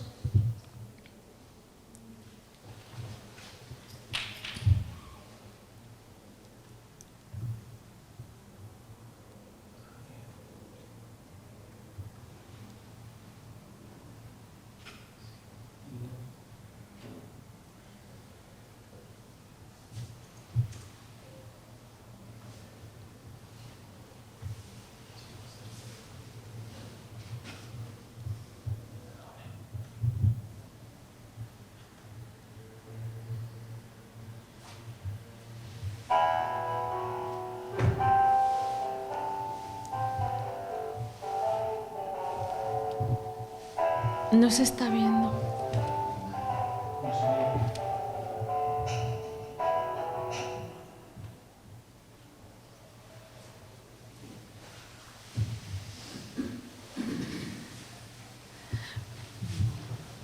No se está viendo.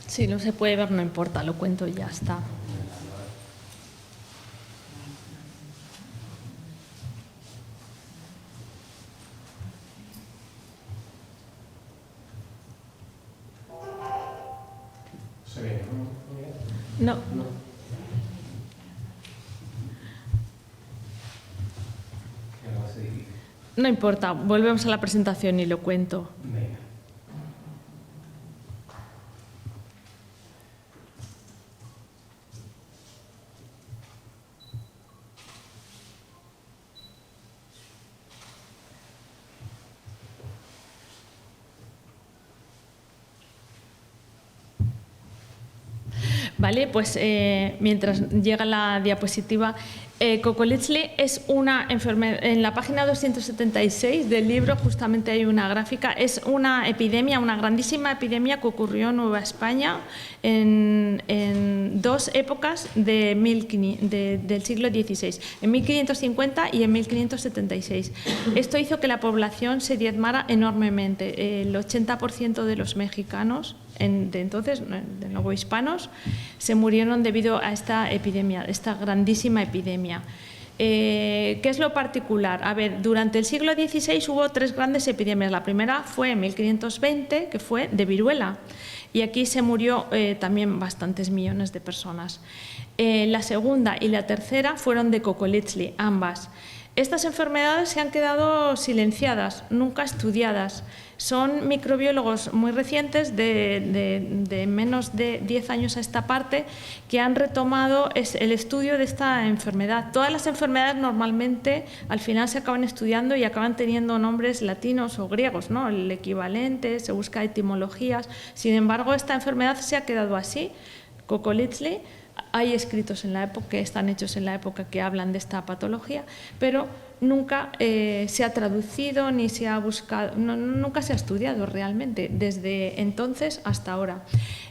Si no se puede ver, no importa, lo cuento y ya está. No. No importa, volvemos a la presentación y lo cuento. Vale, pues mientras llega la diapositiva, Coco-Leachlie es una enfermedad. En la página 276 del libro justamente hay una gráfica. Es una epidemia, una grandísima epidemia que ocurrió en Nueva España en dos épocas del siglo XVI, en 1550 y en 1576. Esto hizo que la población se diezmara enormemente. El 80% de los mexicanos de entonces, de nuevo hispanos, se murieron debido a esta epidemia, esta grandísima epidemia. ¿Qué es lo particular? A ver, durante el siglo XVI hubo tres grandes epidemias. La primera fue en 1520, que fue de viruela, y aquí se murió también bastantes millones de personas. La segunda y la tercera fueron de Coco-Leachlie, ambas. Estas enfermedades se han quedado silenciadas, nunca estudiadas. Son microbiólogos muy recientes, de menos de 10 años a esta parte, que han retomado el estudio de esta enfermedad. Todas las enfermedades normalmente al final se acaban estudiando y acaban teniendo nombres latinos o griegos, ¿no? El equivalente, se busca etimologías. Sin embargo, esta enfermedad se ha quedado así. Coco-Leachlie, hay escritos en la época, que están hechos en la época, que hablan de esta patología, pero nunca se ha traducido ni se ha buscado, nunca se ha estudiado realmente desde entonces hasta ahora.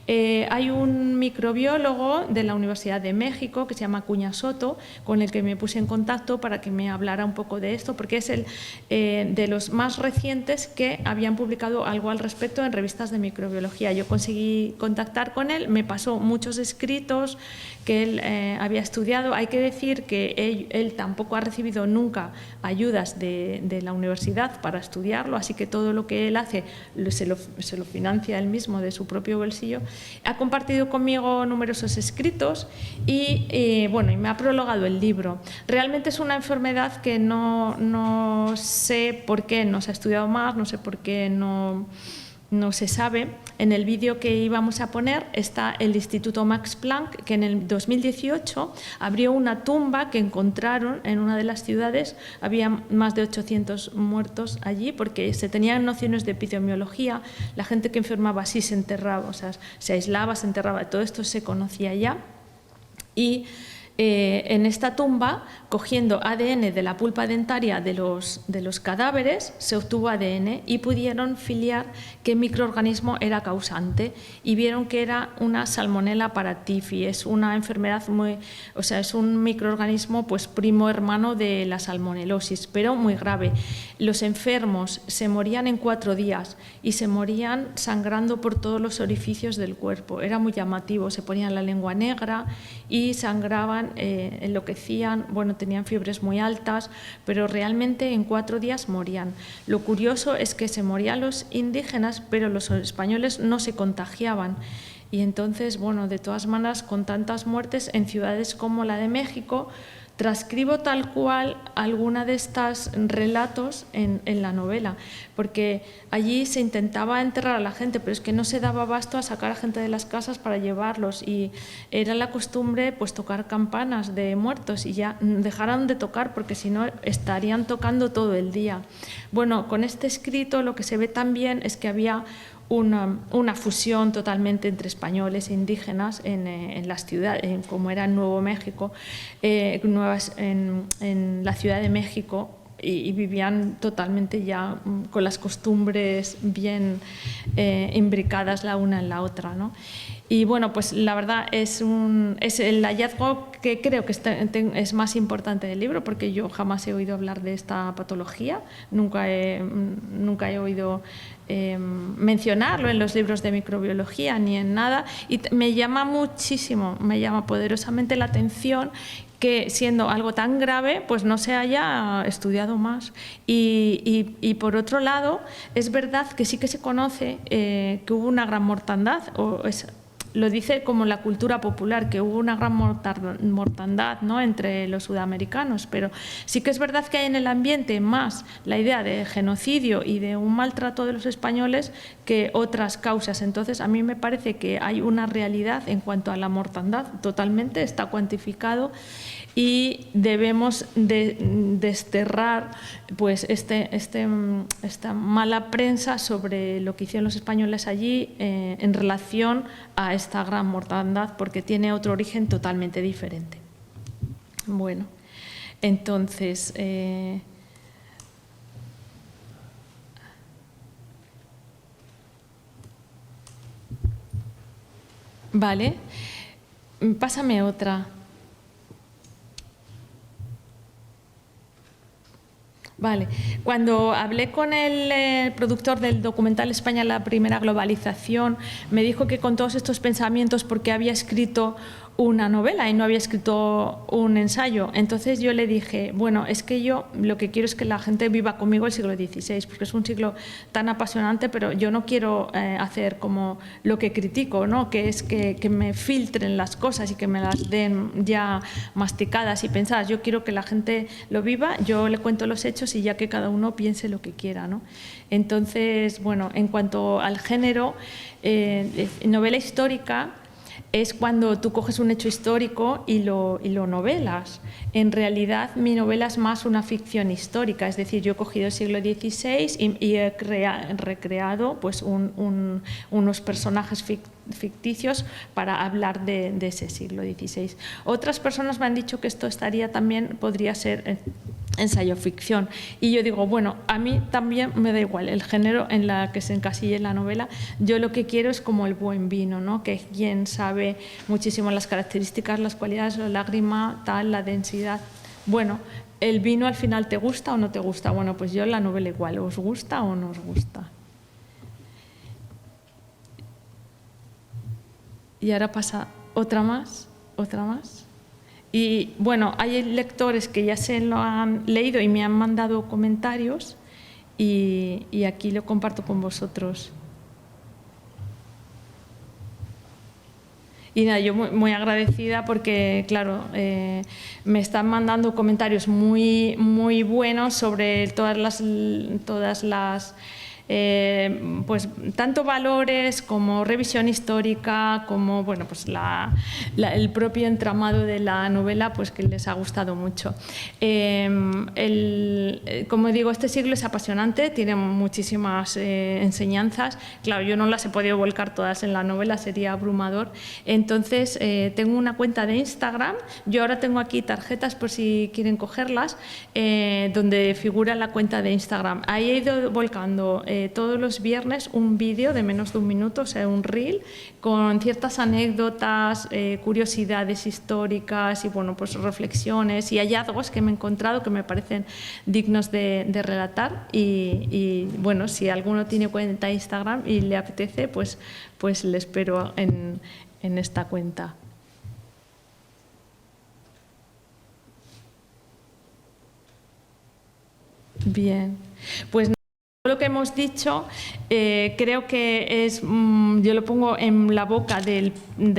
Hay un microbiólogo de la Universidad de México que se llama Cuña Soto, con el que me puse en contacto para que me hablara un poco de esto, porque es el de los más recientes que habían publicado algo al respecto en revistas de microbiología. Yo conseguí contactar con él, me pasó muchos escritos que él había estudiado. Hay que decir que él tampoco ha recibido nunca ayudas de la universidad para estudiarlo, así que todo lo que él hace se lo financia él mismo de su propio bolsillo. Ha compartido conmigo numerosos escritos y me ha prologado el libro. Realmente es una enfermedad que no sé por qué no se ha estudiado más, no sé por qué no se sabe. En el vídeo que íbamos a poner está el Instituto Max Planck, que en el 2018 abrió una tumba que encontraron en una de las ciudades. Había más de 800 muertos allí porque se tenían nociones de epidemiología. La gente que enfermaba así se enterraba, o sea, se aislaba, se enterraba. Todo esto se conocía ya. Y en esta tumba, cogiendo ADN de la pulpa dentaria de los cadáveres, se obtuvo ADN y pudieron filiar qué microorganismo era causante y vieron que era una Salmonella paratyphi. Es una enfermedad es un microorganismo pues primo hermano de la salmonelosis, pero muy grave. Los enfermos se morían en 4 días y se morían sangrando por todos los orificios del cuerpo. Era muy llamativo, se ponían la lengua negra y sangraban, enloquecían, tenían fiebres muy altas, pero realmente en 4 días morían. Lo curioso es que se morían los indígenas, pero los españoles no se contagiaban. Y entonces, de todas maneras, con tantas muertes en ciudades como la de México, transcribo tal cual alguna de estos relatos en la novela, porque allí se intentaba enterrar a la gente, pero es que no se daba abasto a sacar a gente de las casas para llevarlos y era la costumbre pues tocar campanas de muertos y ya dejaron de tocar porque si no estarían tocando todo el día. Con este escrito lo que se ve también es que había una fusión totalmente entre españoles e indígenas en las ciudades, como era en Nuevo México, en la Ciudad de México, y vivían totalmente ya con las costumbres bien imbricadas la una en la otra, ¿no? Y bueno, pues la verdad es el hallazgo que creo que es más importante del libro, porque yo jamás he oído hablar de esta patología, nunca he oído mencionarlo en los libros de microbiología ni en nada, y me llama poderosamente la atención que siendo algo tan grave pues no se haya estudiado más. Y por otro lado, es verdad que sí que se conoce que hubo una gran mortandad, lo dice como la cultura popular, que hubo una gran mortandad, ¿no?, entre los sudamericanos, pero sí que es verdad que hay en el ambiente más la idea de genocidio y de un maltrato de los españoles que otras causas. Entonces, a mí me parece que hay una realidad en cuanto a la mortandad, totalmente está cuantificado, y debemos desterrar pues esta mala prensa sobre lo que hicieron los españoles allí en relación a esta gran mortandad, porque tiene otro origen totalmente diferente. Bueno, entonces vale, pásame otra. Vale, cuando hablé con el productor del documental España, la primera globalización, me dijo que con todos estos pensamientos, porque había escrito una novela y no había escrito un ensayo, entonces yo le dije, bueno, es que yo lo que quiero es que la gente viva conmigo el siglo XVI, porque es un siglo tan apasionante, pero yo no quiero hacer como lo que critico, ¿no?, que es que me filtren las cosas y que me las den ya masticadas y pensadas. Yo quiero que la gente lo viva, yo le cuento los hechos y ya que cada uno piense lo que quiera, ¿no? Entonces, bueno, en cuanto al género, novela histórica es cuando tú coges un hecho histórico y lo novelas. En realidad, mi novela es más una ficción histórica, es decir, yo he cogido el siglo XVI y he recreado pues, unos personajes ficticios para hablar de ese siglo XVI. Otras personas me han dicho que esto podría ser ensayo ficción, y yo digo, bueno, a mí también me da igual el género en la que se encasille la novela. Yo lo que quiero es como el buen vino, ¿no?, que quien sabe muchísimo las características, las cualidades, la lágrima, tal, la densidad. Bueno, el vino al final, ¿te gusta o no te gusta? Bueno, pues yo la novela igual, ¿os gusta o no os gusta? Y ahora pasa otra más. Y bueno, hay lectores que ya se lo han leído y me han mandado comentarios, y aquí lo comparto con vosotros. Y nada, yo muy agradecida porque, claro, me están mandando comentarios muy, muy buenos sobre todas las pues tanto valores como revisión histórica, como bueno, pues el propio entramado de la novela, pues que les ha gustado mucho. Como digo, este siglo es apasionante, tiene muchísimas enseñanzas. Claro, yo no las he podido volcar todas en la novela, sería abrumador. Entonces, tengo una cuenta de Instagram, yo ahora tengo aquí tarjetas por si quieren cogerlas, donde figura la cuenta de Instagram. Ahí he ido volcando todos los viernes un vídeo de menos de un minuto, o sea, un reel, con ciertas anécdotas, curiosidades históricas y bueno, pues reflexiones y hallazgos que me he encontrado que me parecen dignos de relatar. Y bueno, si alguno tiene cuenta de Instagram y le apetece, pues le espero en esta cuenta. Bien, pues lo que hemos dicho creo que es, yo lo pongo en la boca de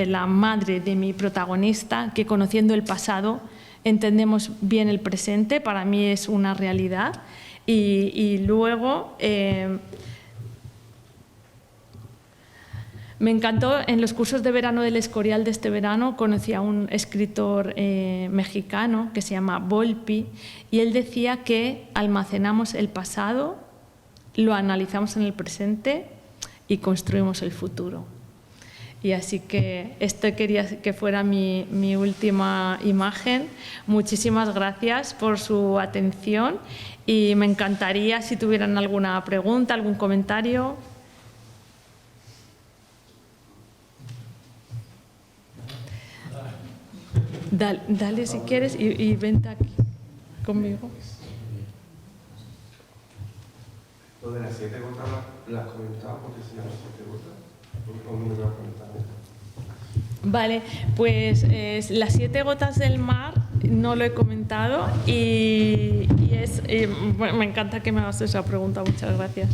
la madre de mi protagonista, que conociendo el pasado entendemos bien el presente, para mí es una realidad, y luego me encantó, en los cursos de verano del Escorial de este verano, conocí a un escritor mexicano que se llama Volpi, y él decía que almacenamos el pasado, lo analizamos en el presente y construimos el futuro. Y así que esto quería que fuera mi última imagen. Muchísimas gracias por su atención y me encantaría si tuvieran alguna pregunta, algún comentario. Dale si quieres y vente aquí conmigo. Lo de las 7 gotas las has comentado, porque se llama 7 gotas. ¿O no me lo has comentado? Vale, pues las 7 gotas del mar no lo he comentado y bueno, me encanta que me hagas esa pregunta, muchas gracias.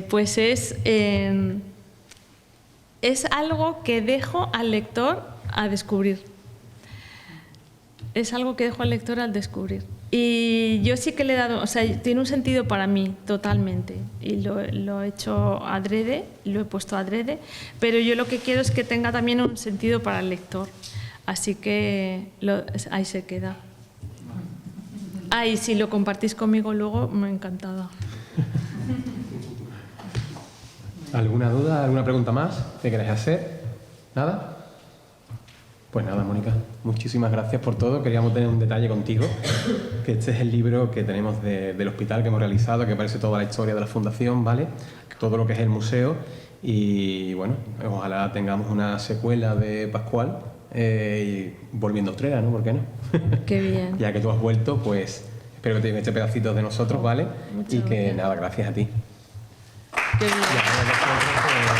Pues es algo que dejo al lector a descubrir. Es algo que dejo al lector al descubrir. Y yo sí que le he dado, o sea, tiene un sentido para mí totalmente. Y lo he hecho adrede, lo he puesto adrede, pero yo lo que quiero es que tenga también un sentido para el lector. Así que ahí se queda. Y si lo compartís conmigo luego, me encantada. ¿Alguna duda, alguna pregunta más que queráis hacer? ¿Nada? Pues nada, Mónica, muchísimas gracias por todo. Queríamos tener un detalle contigo, que este es el libro que tenemos del hospital que hemos realizado, que aparece toda la historia de la fundación, ¿vale? Todo lo que es el museo y bueno, ojalá tengamos una secuela de Pascual y volviendo a Utrera, ¿no? ¿Por qué no? Qué bien. Ya que tú has vuelto, pues espero que te lleves este pedacito de nosotros, ¿vale? Muchas y que gracias. nada, gracias a ti. Qué bien. Y a todos vosotros,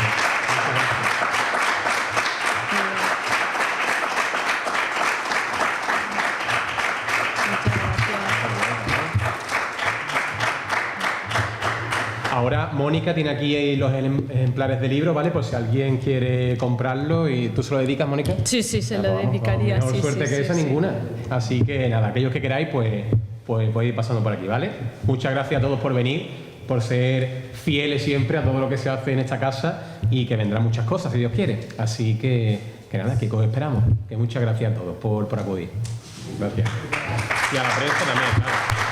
Ahora Mónica tiene aquí los ejemplares de libro, ¿vale? Por si alguien quiere comprarlo y tú se lo dedicas, Mónica. Sí, se Ah, lo pues dedicaría. Mejor Sí, suerte sí, que sí, esa sí. ninguna. Así que nada, aquellos que queráis, pues podéis ir pasando por aquí, ¿vale? Muchas gracias a todos por venir, por ser fieles siempre a todo lo que se hace en esta casa y que vendrán muchas cosas, si Dios quiere. Así que nada, que os esperamos. Que muchas gracias a todos por acudir. Gracias. Y a la prensa también, claro.